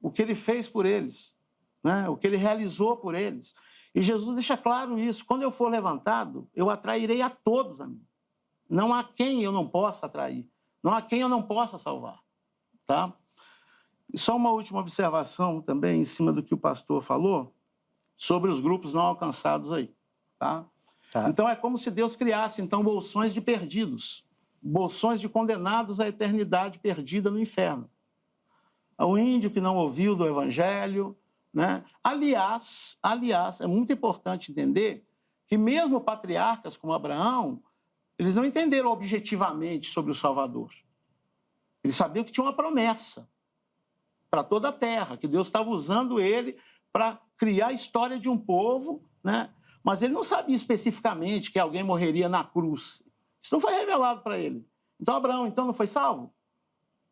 o que ele fez por eles, né? O que ele realizou por eles. E Jesus deixa claro isso. Quando eu for levantado, eu atrairei a todos a mim. Não há quem eu não possa atrair. Não há quem eu não possa salvar. Tá? E só uma última observação também, em cima do que o pastor falou, sobre os grupos não alcançados aí. Tá? Tá. Então, é como se Deus criasse, então, bolsões de perdidos. Bolsões de condenados à eternidade perdida no inferno. O índio que não ouviu do evangelho, né? Aliás, é muito importante entender que mesmo patriarcas como Abraão, eles não entenderam objetivamente sobre o Salvador. Eles sabiam que tinha uma promessa para toda a terra, que Deus estava usando ele para criar a história de um povo, né? Mas ele não sabia especificamente que alguém morreria na cruz. Isso não foi revelado para ele. Então, Abraão, não foi salvo?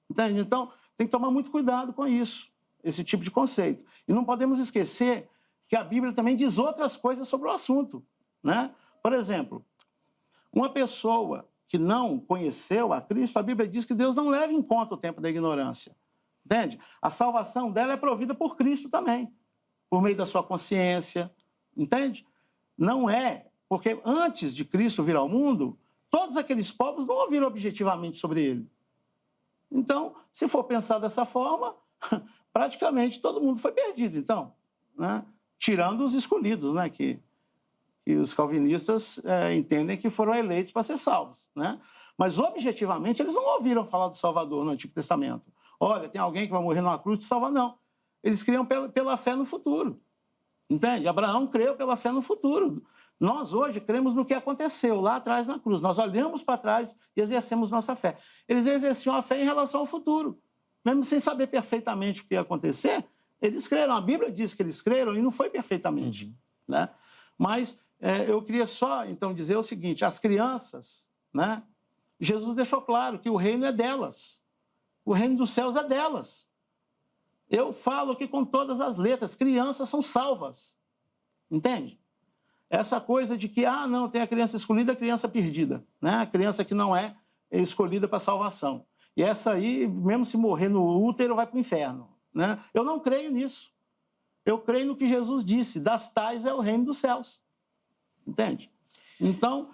Entende? Então, tem que tomar muito cuidado com isso, esse tipo de conceito. E não podemos esquecer que a Bíblia também diz outras coisas sobre o assunto, né? Por exemplo, uma pessoa que não conheceu a Cristo, a Bíblia diz que Deus não leva em conta o tempo da ignorância, entende? A salvação dela é provida por Cristo também, por meio da sua consciência, entende? Não é, porque antes de Cristo vir ao mundo, todos aqueles povos não ouviram objetivamente sobre ele. Então, se for pensar dessa forma, praticamente todo mundo foi perdido, então, né? Tirando os escolhidos, né? Que os calvinistas entendem que foram eleitos para ser salvos, né? Mas, objetivamente, eles não ouviram falar do Salvador no Antigo Testamento. Olha, tem alguém que vai morrer numa cruz te salvar, não. Eles criam pela fé no futuro, entende? Abraão creu pela fé no futuro. Nós, hoje, cremos no que aconteceu lá atrás na cruz. Nós olhamos para trás e exercemos nossa fé. Eles exerciam a fé em relação ao futuro. Mesmo sem saber perfeitamente o que ia acontecer, eles creram. A Bíblia diz que eles creram e não foi perfeitamente, né? Mas eu queria só, então, dizer o seguinte, as crianças, né? Jesus deixou claro que o reino é delas. O reino dos céus é delas. Eu falo aqui com todas as letras, crianças são salvas. Entende? Essa coisa de que, não, tem a criança escolhida e a criança perdida, né? A criança que não é escolhida para salvação. E essa aí, mesmo se morrer no útero, vai para o inferno, né? Eu não creio nisso. Eu creio no que Jesus disse, das tais é o reino dos céus. Entende? Então,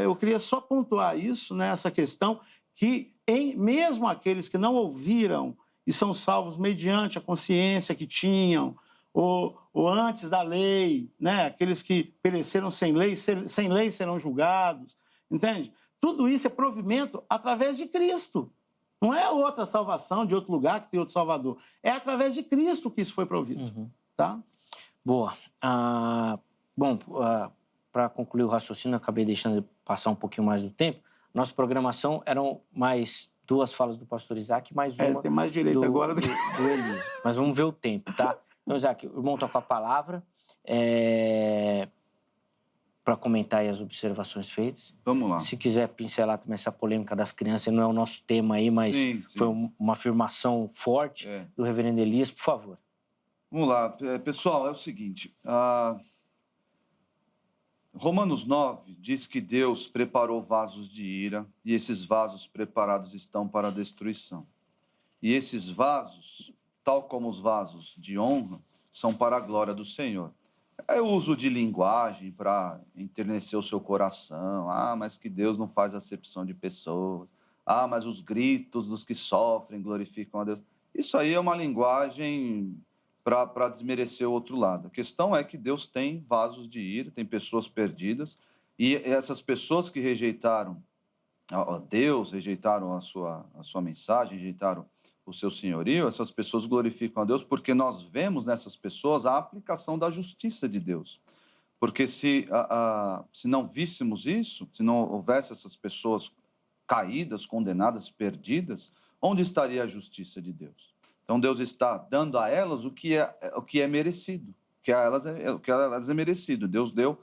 eu queria só pontuar isso, né, essa questão, que mesmo aqueles que não ouviram e são salvos mediante a consciência que tinham, ou antes da lei, né? Aqueles que pereceram sem lei serão julgados, entende? Tudo isso é provimento através de Cristo. Não é outra salvação de outro lugar que tem outro Salvador. É através de Cristo que isso foi provido. Tá? Boa. Bom, para concluir o raciocínio, eu acabei deixando de passar um pouquinho mais do tempo. Nossa programação eram mais 2 falas do pastor Isaac, mais uma tem mais direito agora do Elise. Mas vamos ver o tempo, tá? Então, Isaac, o irmão está com a palavra para comentar aí as observações feitas. Vamos lá. Se quiser pincelar também essa polêmica das crianças, não é o nosso tema aí, mas sim. Foi uma afirmação forte do reverendo Elias, por favor. Vamos lá. Pessoal, é o seguinte, Romanos 9 diz que Deus preparou vasos de ira e esses vasos preparados estão para a destruição. E esses vasos, tal como os vasos de honra, são para a glória do Senhor. É o uso de linguagem para enternecer o seu coração. Mas que Deus não faz acepção de pessoas. Mas os gritos dos que sofrem glorificam a Deus. Isso aí é uma linguagem para desmerecer o outro lado. A questão é que Deus tem vasos de ira, tem pessoas perdidas, e essas pessoas que rejeitaram a Deus, rejeitaram a sua mensagem, rejeitaram o seu senhorio, essas pessoas glorificam a Deus porque nós vemos nessas pessoas a aplicação da justiça de Deus. Porque se não víssemos isso, se não houvesse essas pessoas caídas, condenadas, perdidas, onde estaria a justiça de Deus? Então Deus está dando a elas o que é merecido, o que a elas é merecido. Deus deu,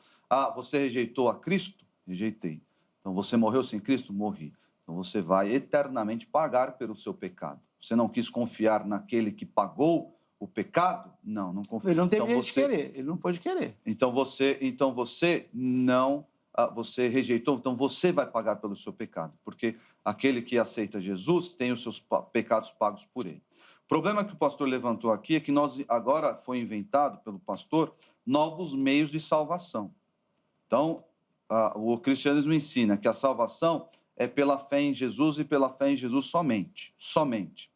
você rejeitou a Cristo? Rejeitei. Então você morreu sem Cristo? Morri. Então você vai eternamente pagar pelo seu pecado. Você não quis confiar naquele que pagou o pecado? Não confia. Ele não teve jeito de querer, ele não pôde querer. Então você não, você rejeitou, então você vai pagar pelo seu pecado, porque aquele que aceita Jesus tem os seus pecados pagos por ele. O problema que o pastor levantou aqui é que agora foi inventado pelo pastor novos meios de salvação. Então, o cristianismo ensina que a salvação é pela fé em Jesus e pela fé em Jesus somente.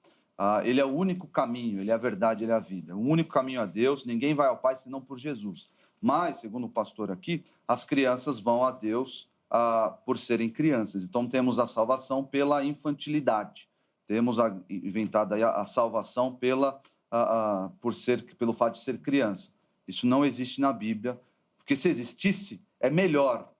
Ele é o único caminho, ele é a verdade, ele é a vida. O único caminho a Deus, ninguém vai ao Pai senão por Jesus. Mas, segundo o pastor aqui, as crianças vão a Deus por serem crianças. Então, temos a salvação pela infantilidade. Temos inventado aí a salvação pelo fato de ser criança. Isso não existe na Bíblia, porque se existisse, é melhor.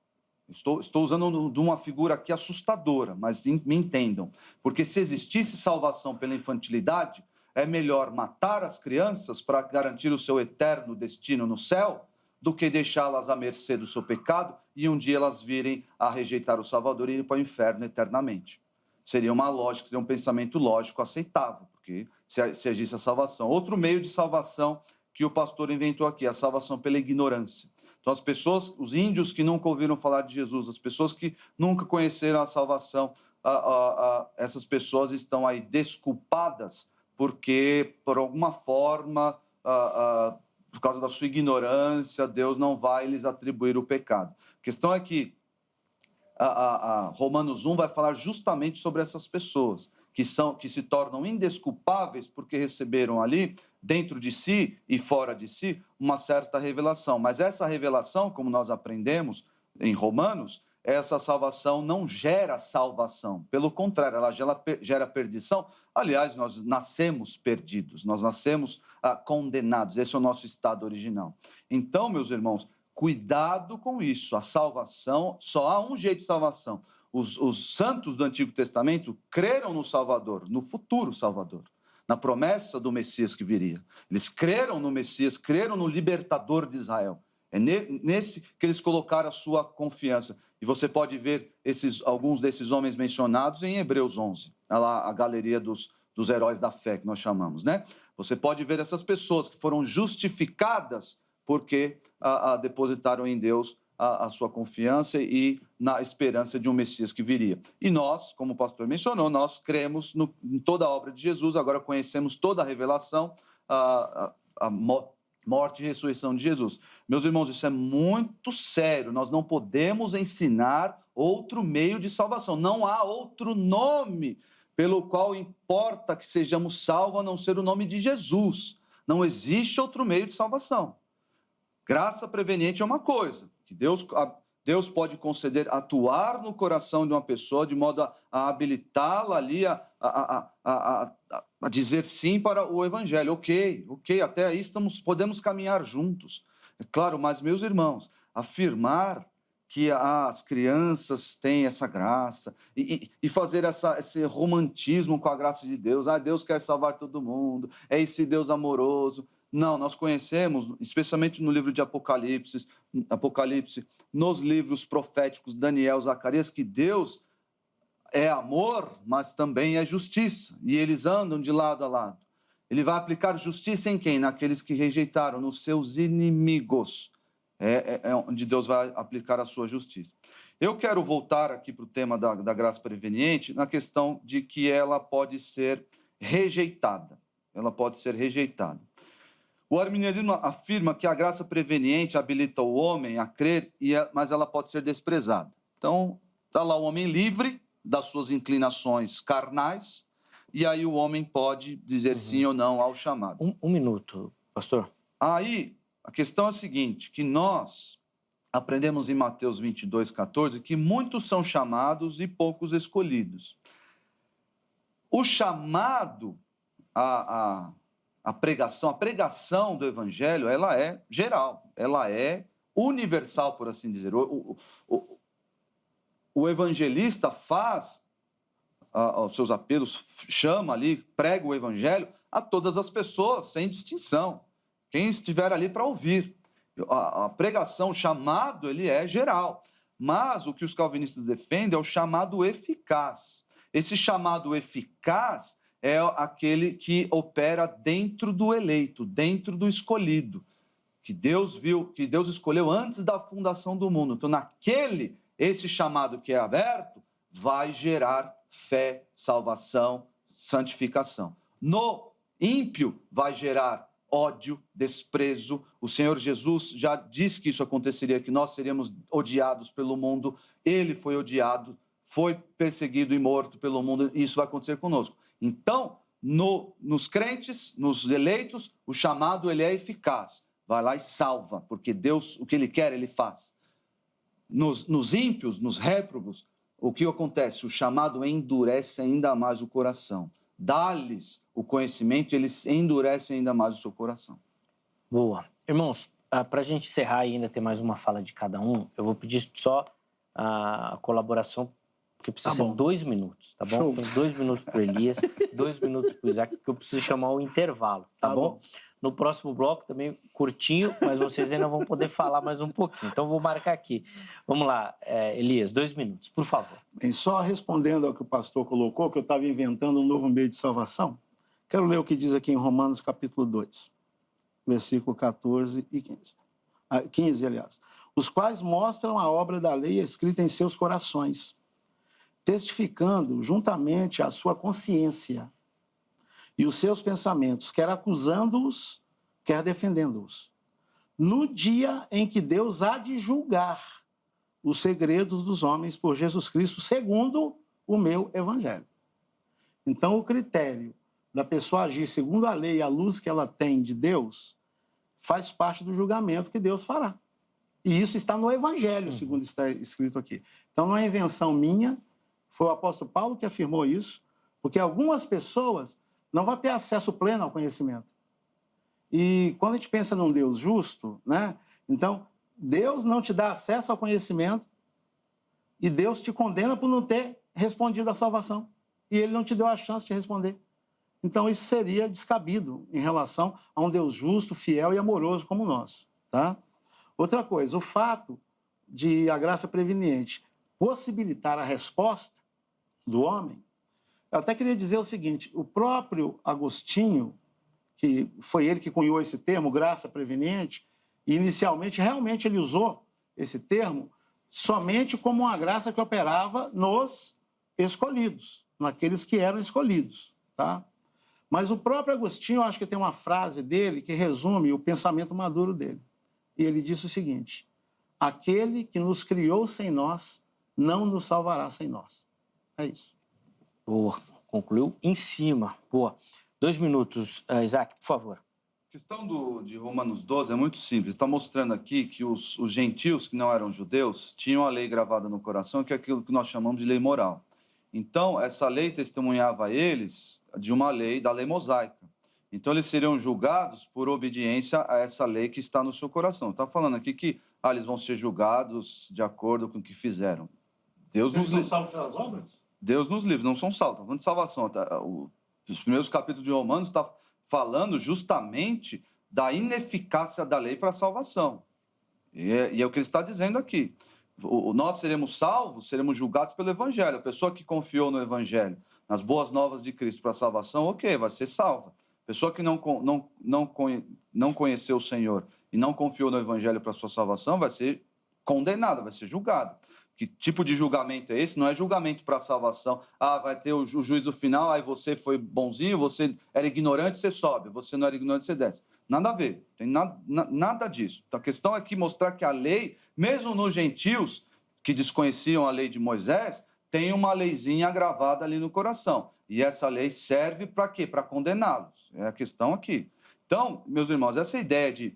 Estou usando de uma figura aqui assustadora, mas me entendam. Porque se existisse salvação pela infantilidade, é melhor matar as crianças para garantir o seu eterno destino no céu, do que deixá-las à mercê do seu pecado e um dia elas virem a rejeitar o Salvador e ir para o inferno eternamente. Seria uma lógica, seria um pensamento lógico aceitável, porque se existe a salvação. Outro meio de salvação que o pastor inventou aqui, a salvação pela ignorância. Então, as pessoas, os índios que nunca ouviram falar de Jesus, as pessoas que nunca conheceram a salvação, essas pessoas estão aí desculpadas porque, por alguma forma, por causa da sua ignorância, Deus não vai lhes atribuir o pecado. A questão é que Romanos 1 vai falar justamente sobre essas pessoas que se tornam indesculpáveis porque receberam ali, dentro de si e fora de si, uma certa revelação. Mas essa revelação, como nós aprendemos em Romanos, essa salvação não gera salvação. Pelo contrário, ela gera perdição. Aliás, nós nascemos perdidos, nós nascemos condenados. Esse é o nosso estado original. Então, meus irmãos, cuidado com isso. A salvação, só há um jeito de salvação. Os santos do Antigo Testamento creram no Salvador, no futuro Salvador, na promessa do Messias que viria. Eles creram no Messias, creram no libertador de Israel. É nesse que eles colocaram a sua confiança. E você pode ver alguns desses homens mencionados em Hebreus 11, lá a galeria dos heróis da fé, que nós chamamos, né? Você pode ver essas pessoas que foram justificadas porque depositaram em Deus a sua confiança e na esperança de um Messias que viria. E nós, como o pastor mencionou, nós cremos em toda a obra de Jesus, agora conhecemos toda a revelação, a morte e ressurreição de Jesus. Meus irmãos, isso é muito sério, nós não podemos ensinar outro meio de salvação, não há outro nome pelo qual importa que sejamos salvos a não ser o nome de Jesus. Não existe outro meio de salvação. Graça preveniente é uma coisa, que Deus pode conceder, atuar no coração de uma pessoa de modo a habilitá-la ali a dizer sim para o evangelho. Ok, até aí podemos caminhar juntos. É claro, mas, meus irmãos, afirmar que as crianças têm essa graça e fazer esse romantismo com a graça de Deus. Deus quer salvar todo mundo, é esse Deus amoroso. Não, nós conhecemos, especialmente no livro de Apocalipse, nos livros proféticos Daniel, Zacarias, que Deus é amor, mas também é justiça. E eles andam de lado a lado. Ele vai aplicar justiça em quem? Naqueles que rejeitaram, nos seus inimigos. é onde Deus vai aplicar a sua justiça. Eu quero voltar aqui para o tema da graça preveniente, na questão de que ela pode ser rejeitada. Ela pode ser rejeitada. O arminianismo afirma que a graça preveniente habilita o homem a crer, mas ela pode ser desprezada. Então, está lá o homem livre das suas inclinações carnais, e aí o homem pode dizer sim ou não ao chamado. Um minuto, pastor. Aí, a questão é a seguinte, que nós aprendemos em Mateus 22:14, que muitos são chamados e poucos escolhidos. O chamado, a pregação do evangelho, ela é geral, ela é universal, por assim dizer. O evangelista faz os seus apelos, chama ali, prega o evangelho a todas as pessoas, sem distinção. Quem estiver ali para ouvir. A pregação, o chamado, ele é geral. Mas o que os calvinistas defendem é o chamado eficaz. Esse chamado eficaz é aquele que opera dentro do eleito, dentro do escolhido, que Deus viu, que Deus escolheu antes da fundação do mundo. Então, esse chamado que é aberto vai gerar fé, salvação, santificação. No ímpio vai gerar ódio, desprezo. O Senhor Jesus já disse que isso aconteceria, que nós seríamos odiados pelo mundo. Ele foi odiado, foi perseguido e morto pelo mundo, e isso vai acontecer conosco. Então, nos crentes, nos eleitos, o chamado ele é eficaz. Vai lá e salva, porque Deus, o que Ele quer, Ele faz. Nos ímpios, nos réprobos, o que acontece? O chamado endurece ainda mais o coração. Dá-lhes o conhecimento, eles endurecem ainda mais o seu coração. Boa. Irmãos, para a gente encerrar e ainda ter mais uma fala de cada um, eu vou pedir só a colaboração, porque precisa ser 2 minutos, tá bom? Então, 2 minutos para o Elias, 2 minutos para o Isaac, porque eu preciso chamar o intervalo, tá bom? No próximo bloco, também curtinho, mas vocês ainda vão poder falar mais um pouquinho. Então, vou marcar aqui. Vamos lá, Elias, 2 minutos, por favor. Bem, só respondendo ao que o pastor colocou, que eu estava inventando um novo meio de salvação, quero ler o que diz aqui em Romanos, capítulo 2, versículo 14 e 15. 15, aliás. Os quais mostram a obra da lei escrita em seus corações, testificando juntamente a sua consciência e os seus pensamentos, quer acusando-os, quer defendendo-os, no dia em que Deus há de julgar os segredos dos homens por Jesus Cristo, segundo o meu evangelho. Então, o critério da pessoa agir segundo a lei e a luz que ela tem de Deus faz parte do julgamento que Deus fará. E isso está no evangelho, segundo está escrito aqui. Então, não é invenção minha, foi o apóstolo Paulo que afirmou isso, porque algumas pessoas não vão ter acesso pleno ao conhecimento. E quando a gente pensa num Deus justo, né? Então, Deus não te dá acesso ao conhecimento e Deus te condena por não ter respondido à salvação. E Ele não te deu a chance de responder. Então, isso seria descabido em relação a um Deus justo, fiel e amoroso como o nosso, tá? Outra coisa, o fato de a graça preveniente possibilitar a resposta do homem, eu até queria dizer o seguinte, o próprio Agostinho, que foi ele que cunhou esse termo, graça preveniente, e inicialmente, realmente, ele usou esse termo somente como uma graça que operava nos escolhidos, naqueles que eram escolhidos, tá? Mas o próprio Agostinho, eu acho que tem uma frase dele que resume o pensamento maduro dele. E ele disse o seguinte, aquele que nos criou sem nós, não nos salvará sem nós. É isso. Boa, concluiu em cima. Boa. 2 minutos, Isaac, por favor. A questão de Romanos 12 é muito simples. Está mostrando aqui que os gentios que não eram judeus tinham a lei gravada no coração, que é aquilo que nós chamamos de lei moral. Então, essa lei testemunhava a eles de uma lei, da lei mosaica. Então, eles seriam julgados por obediência a essa lei que está no seu coração. Está falando aqui que eles vão ser julgados de acordo com o que fizeram. Deus Eles nos são salvos pelas obras? Deus nos livre, não são salvos. Está falando de salvação. Os primeiros capítulos de Romanos está falando justamente da ineficácia da lei para a salvação. E é o que ele está dizendo aqui. Nós seremos salvos, seremos julgados pelo Evangelho. A pessoa que confiou no Evangelho, nas boas novas de Cristo para a salvação, ok, vai ser salva. A pessoa que não conheceu o Senhor e e não confiou no evangelho para sua salvação, vai ser condenado, vai ser julgado. Que tipo de julgamento é esse? Não é julgamento para a salvação. Vai ter o juízo final, aí você foi bonzinho, você era ignorante, você sobe. Você não era ignorante, você desce. Nada a ver. Tem nada disso. Então, a questão é que mostrar que a lei, mesmo nos gentios que desconheciam a lei de Moisés, tem uma leizinha gravada ali no coração. E essa lei serve para quê? Para condená-los. É a questão aqui. Então, meus irmãos, essa ideia de...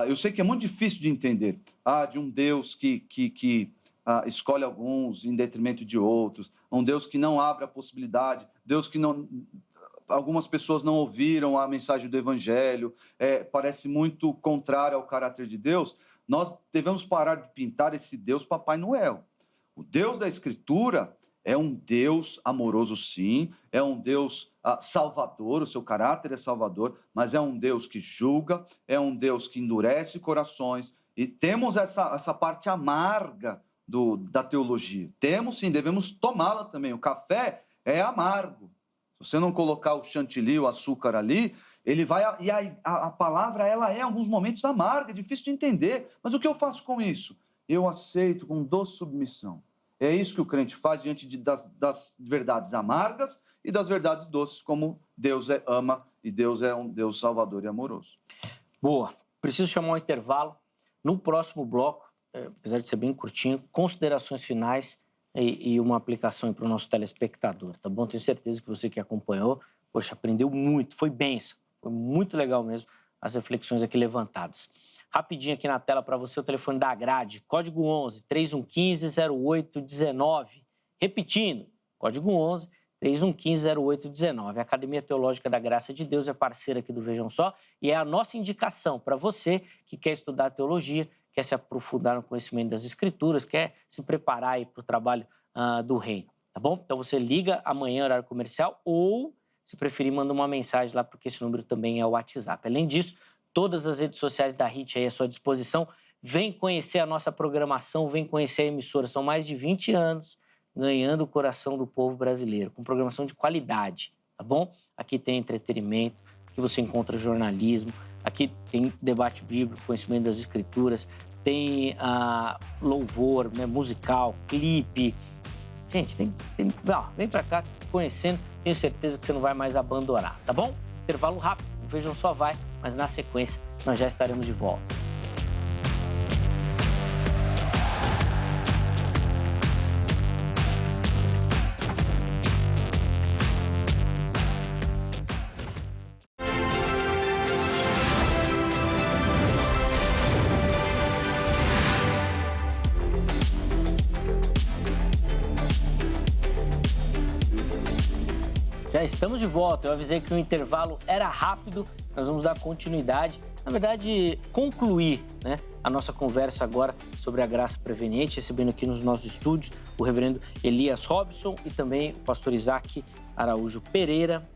eu sei que é muito difícil de entender. De um Deus que escolhe alguns em detrimento de outros, um Deus que não abre a possibilidade, Deus que não... Algumas pessoas não ouviram a mensagem do Evangelho, parece muito contrário ao caráter de Deus. Nós devemos parar de pintar esse Deus Papai Noel. O Deus da Escritura é um Deus amoroso, sim, é um Deus salvador, o seu caráter é salvador, mas é um Deus que julga, é um Deus que endurece corações, e temos essa parte amarga da teologia. Temos sim, devemos tomá-la também. O café é amargo. Se você não colocar o chantilly, o açúcar ali, ele vai... E a palavra, ela é, em alguns momentos, amarga, é difícil de entender. Mas o que eu faço com isso? Eu aceito com doce submissão. É isso que o crente faz diante das verdades amargas e das verdades doces, como Deus ama e Deus é um Deus salvador e amoroso. Boa. Preciso chamar um intervalo. No próximo bloco, apesar de ser bem curtinho, considerações finais e uma aplicação para o nosso telespectador, tá bom? Tenho certeza que você que acompanhou, poxa, aprendeu muito, foi bênção, foi muito legal mesmo as reflexões aqui levantadas. Rapidinho aqui na tela para você o telefone da Grade, código 11 3115 0819. Repetindo, código 11 3115 0819. A Academia Teológica da Graça de Deus é parceira aqui do Vejam Só e é a nossa indicação para você que quer estudar teologia, quer se aprofundar no conhecimento das Escrituras, quer se preparar para o trabalho do reino, tá bom? Então você liga amanhã, horário comercial, ou, se preferir, manda uma mensagem lá, porque esse número também é o WhatsApp. Além disso, todas as redes sociais da HIT aí à sua disposição. Vem conhecer a nossa programação, vem conhecer a emissora. São mais de 20 anos ganhando o coração do povo brasileiro, com programação de qualidade, tá bom? Aqui tem entretenimento, aqui você encontra jornalismo, aqui tem debate bíblico, conhecimento das Escrituras, tem louvor, né, musical, clipe. Gente, vem pra cá conhecendo, tenho certeza que você não vai mais abandonar, tá bom? Intervalo rápido, Vejam Só vai, mas na sequência nós já estaremos de volta. Já estamos de volta. Eu avisei que o intervalo era rápido, nós vamos dar continuidade, na verdade, concluir, né, a nossa conversa agora sobre a graça preveniente, recebendo aqui nos nossos estúdios o reverendo Elias Robson e também o pastor Isaac Araújo Pereira,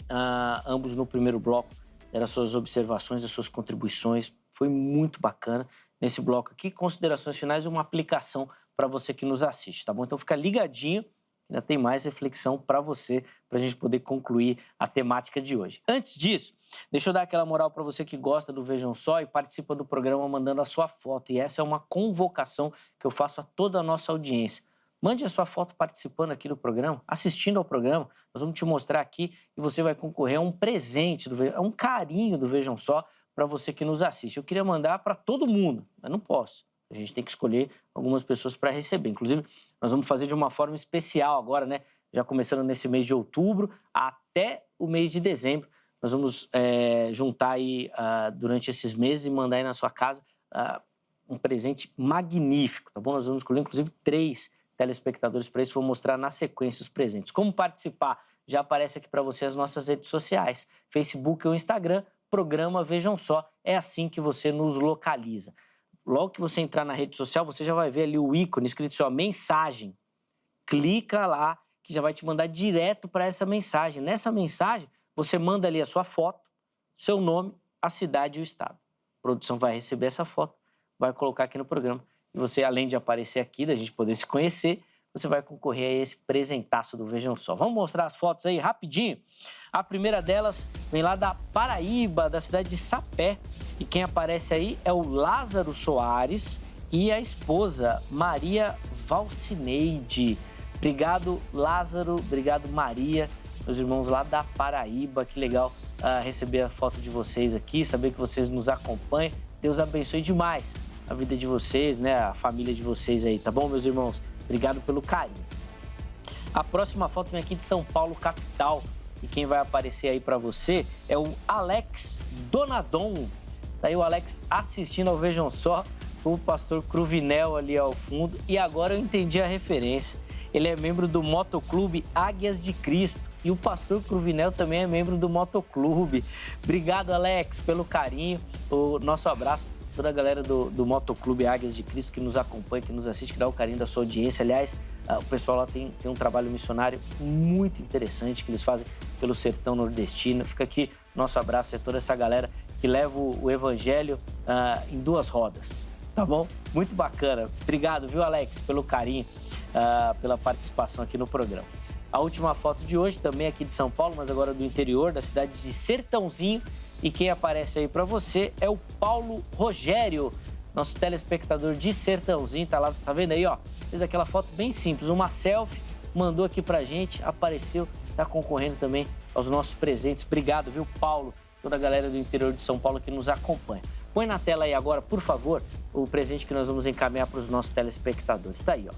ambos no primeiro bloco, deram as suas observações, as suas contribuições, foi muito bacana nesse bloco aqui, considerações finais e uma aplicação para você que nos assiste, tá bom? Então fica ligadinho, ainda tem mais reflexão para você, para a gente poder concluir a temática de hoje. Antes disso, deixa eu dar aquela moral para você que gosta do Vejam Só e participa do programa mandando a sua foto. E essa é uma convocação que eu faço a toda a nossa audiência. Mande a sua foto participando aqui do programa, assistindo ao programa. Nós vamos te mostrar aqui e você vai concorrer a um presente, a um carinho do Vejam Só para você que nos assiste. Eu queria mandar para todo mundo, mas não posso. A gente tem que escolher algumas pessoas para receber. Inclusive, nós vamos fazer de uma forma especial agora, né? Já começando nesse mês de outubro até o mês de dezembro. Nós vamos juntar aí durante esses meses e mandar aí na sua casa um presente magnífico, tá bom? Nós vamos escolher, inclusive, 3 telespectadores para isso. Vou mostrar na sequência os presentes. Como participar? Já aparece aqui para você as nossas redes sociais. Facebook ou Instagram, programa Vejam Só. É assim que você nos localiza. Logo que você entrar na rede social, você já vai ver ali o ícone escrito assim, ó, mensagem. Clica lá, que já vai te mandar direto para essa mensagem. Nessa mensagem, você manda ali a sua foto, seu nome, a cidade e o estado. A produção vai receber essa foto, vai colocar aqui no programa. E você, além de aparecer aqui, da gente poder se conhecer, você vai concorrer a esse presentaço do Vejam Só. Vamos mostrar as fotos aí rapidinho? A primeira delas vem lá da Paraíba, da cidade de Sapé. E quem aparece aí é o Lázaro Soares e a esposa Maria Valcineide. Obrigado, Lázaro. Obrigado, Maria. Meus irmãos lá da Paraíba. Que legal receber a foto de vocês aqui, saber que vocês nos acompanham. Deus abençoe demais a vida de vocês, né? A família de vocês aí, tá bom, meus irmãos? Obrigado pelo carinho. A próxima foto vem aqui de São Paulo, capital. E quem vai aparecer aí para você é o Alex Donadon. Tá aí o Alex assistindo ao Vejam Só, o pastor Cruvinel ali ao fundo. E agora eu entendi a referência. Ele é membro do Motoclube Águias de Cristo. E o pastor Cruvinel também é membro do Motoclube. Obrigado, Alex, pelo carinho. O nosso abraço a toda a galera do Motoclube Águias de Cristo que nos acompanha, que nos assiste, que dá o carinho da sua audiência. Aliás, o pessoal lá tem um trabalho missionário muito interessante que eles fazem pelo sertão nordestino. Fica aqui nosso abraço a toda essa galera que leva o evangelho em duas rodas, tá bom? Muito bacana. Obrigado, viu, Alex, pelo carinho, pela participação aqui no programa. A última foto de hoje, também aqui de São Paulo, mas agora do interior, da cidade de Sertãozinho. E quem aparece aí para você é o Paulo Rogério, nosso telespectador de Sertãozinho. Tá lá, tá vendo aí, ó? Fez aquela foto bem simples, uma selfie, mandou aqui pra gente, apareceu, tá concorrendo também aos nossos presentes. Obrigado, viu, Paulo? Toda a galera do interior de São Paulo que nos acompanha. Põe na tela aí agora, por favor, o presente que nós vamos encaminhar para os nossos telespectadores. Tá aí, ó.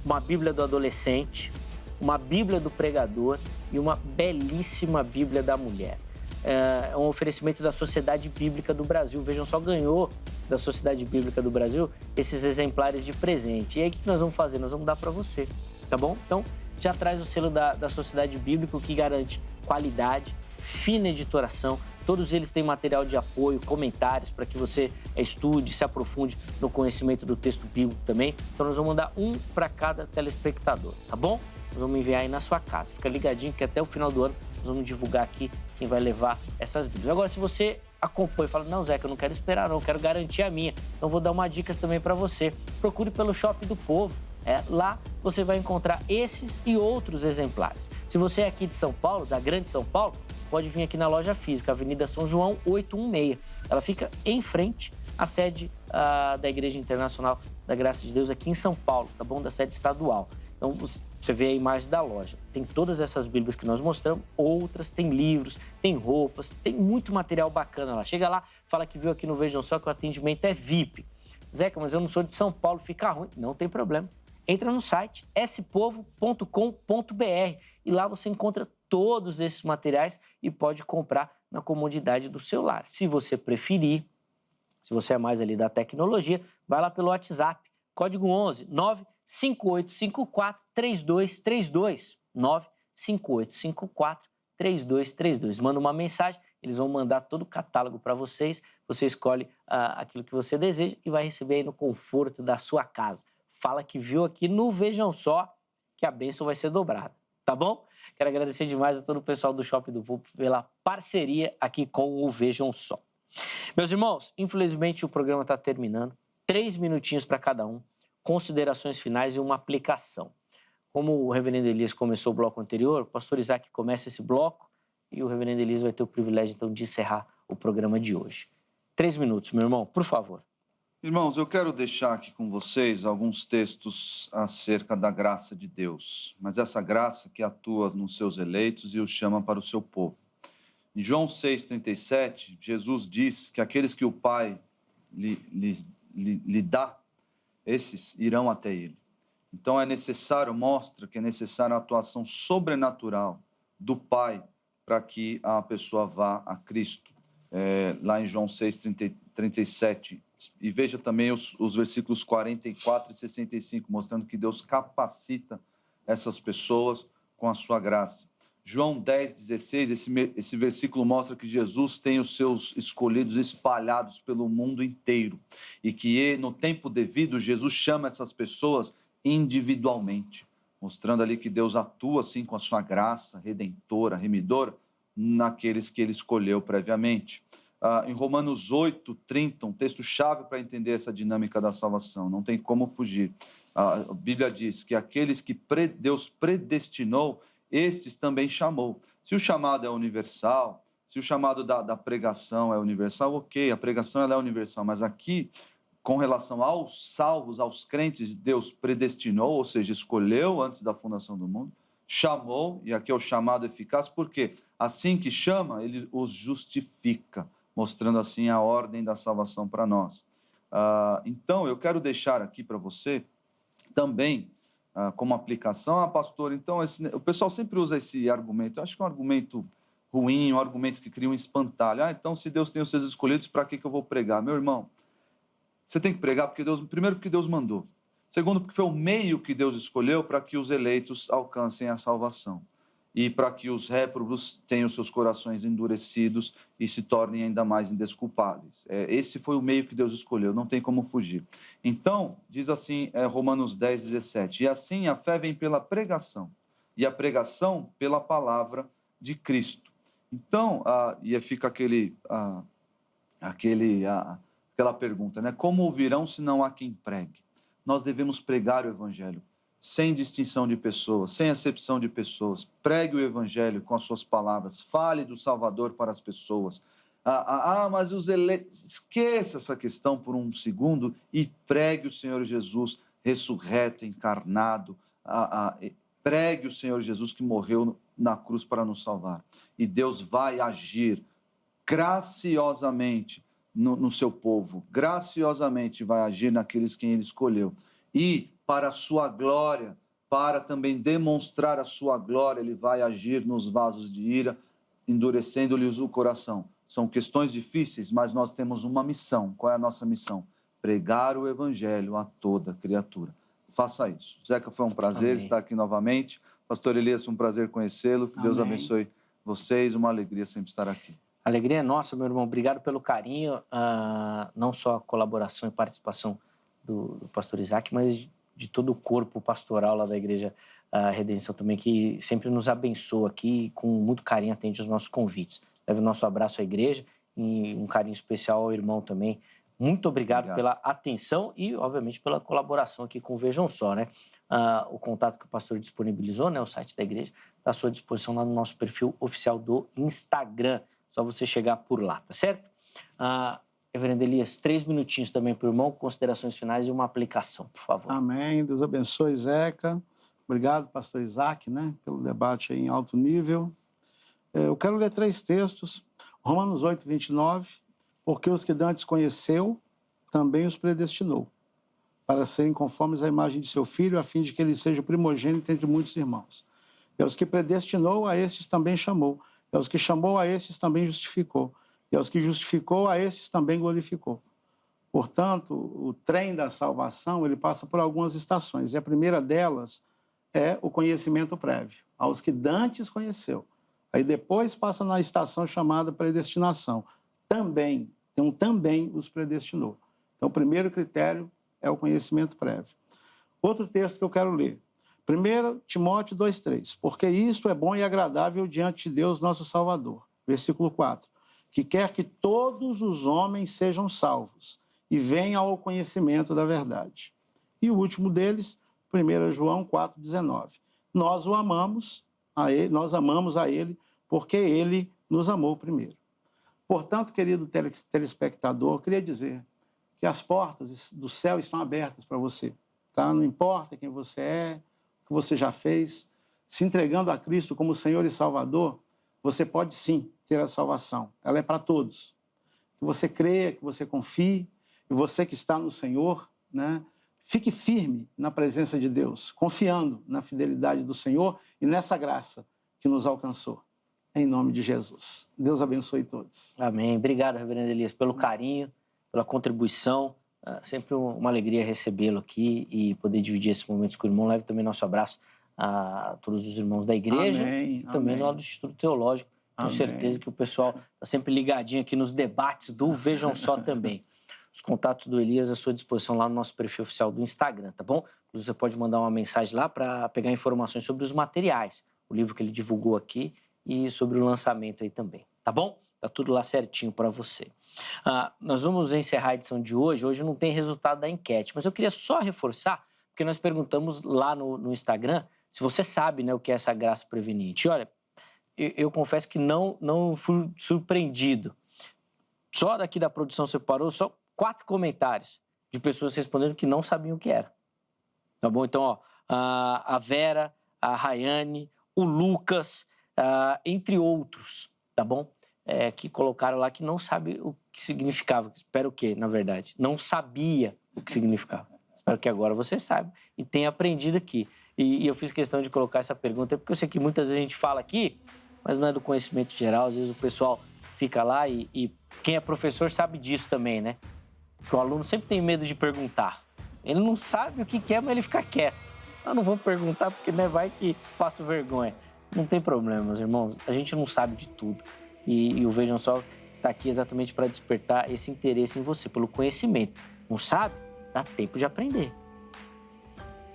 Uma Bíblia do adolescente, uma Bíblia do pregador e uma belíssima Bíblia da mulher. É um oferecimento da Sociedade Bíblica do Brasil. Vejam só, ganhou da Sociedade Bíblica do Brasil esses exemplares de presente. E aí, o que nós vamos fazer? Nós vamos dar para você, tá bom? Então, já traz o selo da Sociedade Bíblica, o que garante qualidade, fina editoração. Todos eles têm material de apoio, comentários para que você estude, se aprofunde no conhecimento do texto bíblico também. Então, nós vamos mandar um para cada telespectador, tá bom? Nós vamos enviar aí na sua casa. Fica ligadinho que até o final do ano nós vamos divulgar aqui quem vai levar essas Bíblias. Agora, se você acompanha e fala, não, Zeca, eu não quero esperar não, eu quero garantir a minha. Então, vou dar uma dica também para você. Procure pelo Shopping do Povo. Lá você vai encontrar esses e outros exemplares. Se você é aqui de São Paulo, da Grande São Paulo, pode vir aqui na loja física, Avenida São João 816. Ela fica em frente à sede da Igreja Internacional da Graça de Deus aqui em São Paulo, tá bom? Da sede estadual. Então, você vê a imagem da loja. Tem todas essas Bíblias que nós mostramos, outras, tem livros, tem roupas, tem muito material bacana lá. Chega lá, fala que viu aqui no Vejam Só que o atendimento é VIP. Zeca, mas eu não sou de São Paulo, fica ruim. Não tem problema. Entra no site spovo.com.br e lá você encontra todos esses materiais e pode comprar na comodidade do seu lar. Se você preferir, se você é mais ali da tecnologia, vai lá pelo WhatsApp, código 11 95854-3232, 95854-3232. Manda uma mensagem, eles vão mandar todo o catálogo para vocês, você escolhe aquilo que você deseja e vai receber aí no conforto da sua casa. Fala que viu aqui no Vejam Só, que a bênção vai ser dobrada, tá bom? Quero agradecer demais a todo o pessoal do Shopping do Povo pela parceria aqui com o Vejam Só. Meus irmãos, infelizmente o programa está terminando, 3 minutinhos para cada um, considerações finais e uma aplicação. Como o reverendo Elias começou o bloco anterior, o pastor Isaac começa esse bloco e o reverendo Elias vai ter o privilégio, então, de encerrar o programa de hoje. 3 minutos, meu irmão, por favor. Irmãos, eu quero deixar aqui com vocês alguns textos acerca da graça de Deus, mas essa graça que atua nos seus eleitos e os chama para o seu povo. Em João 6,37, Jesus diz que aqueles que o Pai lhe dá, esses irão até ele. Então mostra que é necessário a atuação sobrenatural do Pai para que a pessoa vá a Cristo. Lá em João 6,37. E veja também os versículos 44 e 65, mostrando que Deus capacita essas pessoas com a sua graça. João 10,16, esse versículo mostra que Jesus tem os seus escolhidos espalhados pelo mundo inteiro e que no tempo devido Jesus chama essas pessoas individualmente, mostrando ali que Deus atua assim com a sua graça redentora, remidora, naqueles que ele escolheu previamente. em Romanos 8:30, um texto-chave para entender essa dinâmica da salvação. Não tem como fugir. A Bíblia diz que aqueles que Deus predestinou, estes também chamou. Se o chamado é universal, se o chamado da pregação é universal, ok, a pregação ela é universal, mas aqui, com relação aos salvos, aos crentes, Deus predestinou, ou seja, escolheu antes da fundação do mundo, chamou, e aqui é o chamado eficaz, porque assim que chama, ele os justifica, mostrando assim a ordem da salvação para nós. Então, eu quero deixar aqui para você também, como aplicação, pastor, então, o pessoal sempre usa esse argumento, eu acho que é um argumento ruim, um argumento que cria um espantalho. Então, se Deus tem os seus escolhidos, para que eu vou pregar? Meu irmão, você tem que pregar porque primeiro porque Deus mandou. Segundo, porque foi o meio que Deus escolheu para que os eleitos alcancem a salvação. E para que os réprobos tenham seus corações endurecidos e se tornem ainda mais indesculpáveis. Esse foi o meio que Deus escolheu, não tem como fugir. Então, diz assim, Romanos 10:17, e assim a fé vem pela pregação, e a pregação pela palavra de Cristo. Então, e fica aquela pergunta, né? Como ouvirão se não há quem pregue? Nós devemos pregar o evangelho, sem distinção de pessoas, sem acepção de pessoas. Pregue o evangelho com as suas palavras, fale do Salvador para as pessoas. Mas os eleitos... Esqueça essa questão por um segundo e pregue o Senhor Jesus ressurreto, encarnado. Pregue o Senhor Jesus que morreu na cruz para nos salvar. E Deus vai agir graciosamente no seu povo, graciosamente vai agir naqueles quem Ele escolheu. E para a sua glória, para também demonstrar a sua glória, Ele vai agir nos vasos de ira, endurecendo-lhes o coração. São questões difíceis, mas nós temos uma missão. Qual é a nossa missão? Pregar o evangelho a toda criatura. Faça isso. Zeca, foi um prazer estar aqui novamente. Pastor Elias, foi um prazer conhecê-lo. Que Deus abençoe vocês. Uma alegria sempre estar aqui. A alegria é nossa, meu irmão. Obrigado pelo carinho, não só a colaboração e participação do pastor Isaac, mas de todo o corpo pastoral lá da Igreja Redenção também, que sempre nos abençoa aqui e com muito carinho atende os nossos convites. Leve o nosso abraço à igreja e um carinho especial ao irmão também. Muito obrigado pela atenção e, obviamente, pela colaboração aqui com o Vejam Só, né? O contato que o pastor disponibilizou, né? O site da igreja, está à sua disposição lá no nosso perfil oficial do Instagram. Só você chegar por lá, tá certo? Reverendo Elias, 3 minutinhos também para o irmão, considerações finais e uma aplicação, por favor. Amém. Deus abençoe, Zeca. Obrigado, pastor Isaac, né, pelo debate aí em alto nível. Eu quero ler 3 textos. Romanos 8:29. Porque os que dantes conheceu, também os predestinou, para serem conformes à imagem de seu Filho, a fim de que ele seja o primogênito entre muitos irmãos. E aos que predestinou, a estes também chamou. E aos que chamou, a estes também justificou. E aos que justificou, a estes também glorificou. Portanto, o trem da salvação, ele passa por algumas estações. E a primeira delas é o conhecimento prévio. Aos que dantes conheceu. Aí depois passa na estação chamada predestinação. Também os predestinou. Então, o primeiro critério é o conhecimento prévio. Outro texto que eu quero ler. 1 Timóteo 2:3. Porque isto é bom e agradável diante de Deus, nosso Salvador. Versículo 4. Que quer que todos os homens sejam salvos e venham ao conhecimento da verdade. E o último deles, 1 João 4:19. Nós amamos a Ele, porque Ele nos amou primeiro. Portanto, querido telespectador, eu queria dizer que as portas do céu estão abertas para você. Tá? Não importa quem você é, o que você já fez, se entregando a Cristo como Senhor e Salvador, você pode sim ter a salvação. Ela é para todos. Que você creia, que você confie, e você que está no Senhor, né, fique firme na presença de Deus, confiando na fidelidade do Senhor e nessa graça que nos alcançou. Em nome de Jesus. Deus abençoe todos. Amém. Obrigado, reverendo Elias, pelo carinho, pela contribuição. Sempre uma alegria recebê-lo aqui e poder dividir esses momentos com o irmão. Leve também nosso abraço a todos os irmãos da igreja e também lá do Instituto Teológico. Tenho certeza que o pessoal está sempre ligadinho aqui nos debates do Vejam Só também. Os contatos do Elias à sua disposição lá no nosso perfil oficial do Instagram, tá bom? Você pode mandar uma mensagem lá para pegar informações sobre os materiais, o livro que ele divulgou aqui, e sobre o lançamento aí também, tá bom? Tá tudo lá certinho para você. Nós vamos encerrar a edição de hoje. Hoje não tem resultado da enquete, mas eu queria só reforçar, porque nós perguntamos lá no Instagram se você sabe, né, o que é essa graça preveniente. E olha, eu confesso que não fui surpreendido. Só daqui da produção separou só 4 comentários de pessoas respondendo que não sabiam o que era. Tá bom? Então, ó, a Vera, a Rayane, o Lucas, entre outros, tá bom? Que colocaram lá que não sabe o que significava. Espero o quê, na verdade? Não sabia o que significava. Espero que agora você saiba e tenha aprendido aqui. E eu fiz questão de colocar essa pergunta porque eu sei que muitas vezes a gente fala aqui, mas não é do conhecimento geral. Às vezes o pessoal fica lá e quem é professor sabe disso também, né? Que o aluno sempre tem medo de perguntar. Ele não sabe o que é, mas ele fica quieto. Eu não vou perguntar porque, né, vai que faço vergonha. Não tem problema, meus irmãos. A gente não sabe de tudo. E o Vejam Só está aqui exatamente para despertar esse interesse em você, pelo conhecimento. Não sabe? Dá tempo de aprender.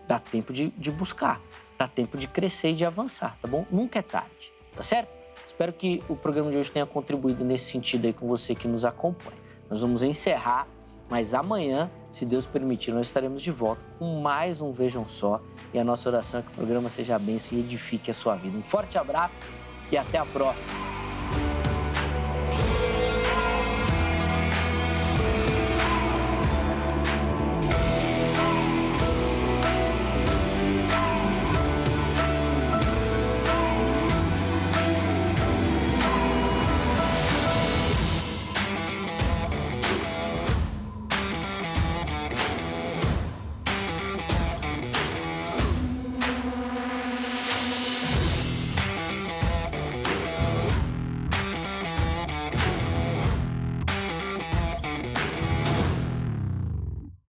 Dá tempo de buscar. Dá tempo de crescer e de avançar, tá bom? Nunca é tarde, tá certo? Espero que o programa de hoje tenha contribuído nesse sentido aí com você que nos acompanha. Nós vamos encerrar, mas amanhã, se Deus permitir, nós estaremos de volta com mais um Vejam Só. E a nossa oração é que o programa seja bênção e edifique a sua vida. Um forte abraço e até a próxima.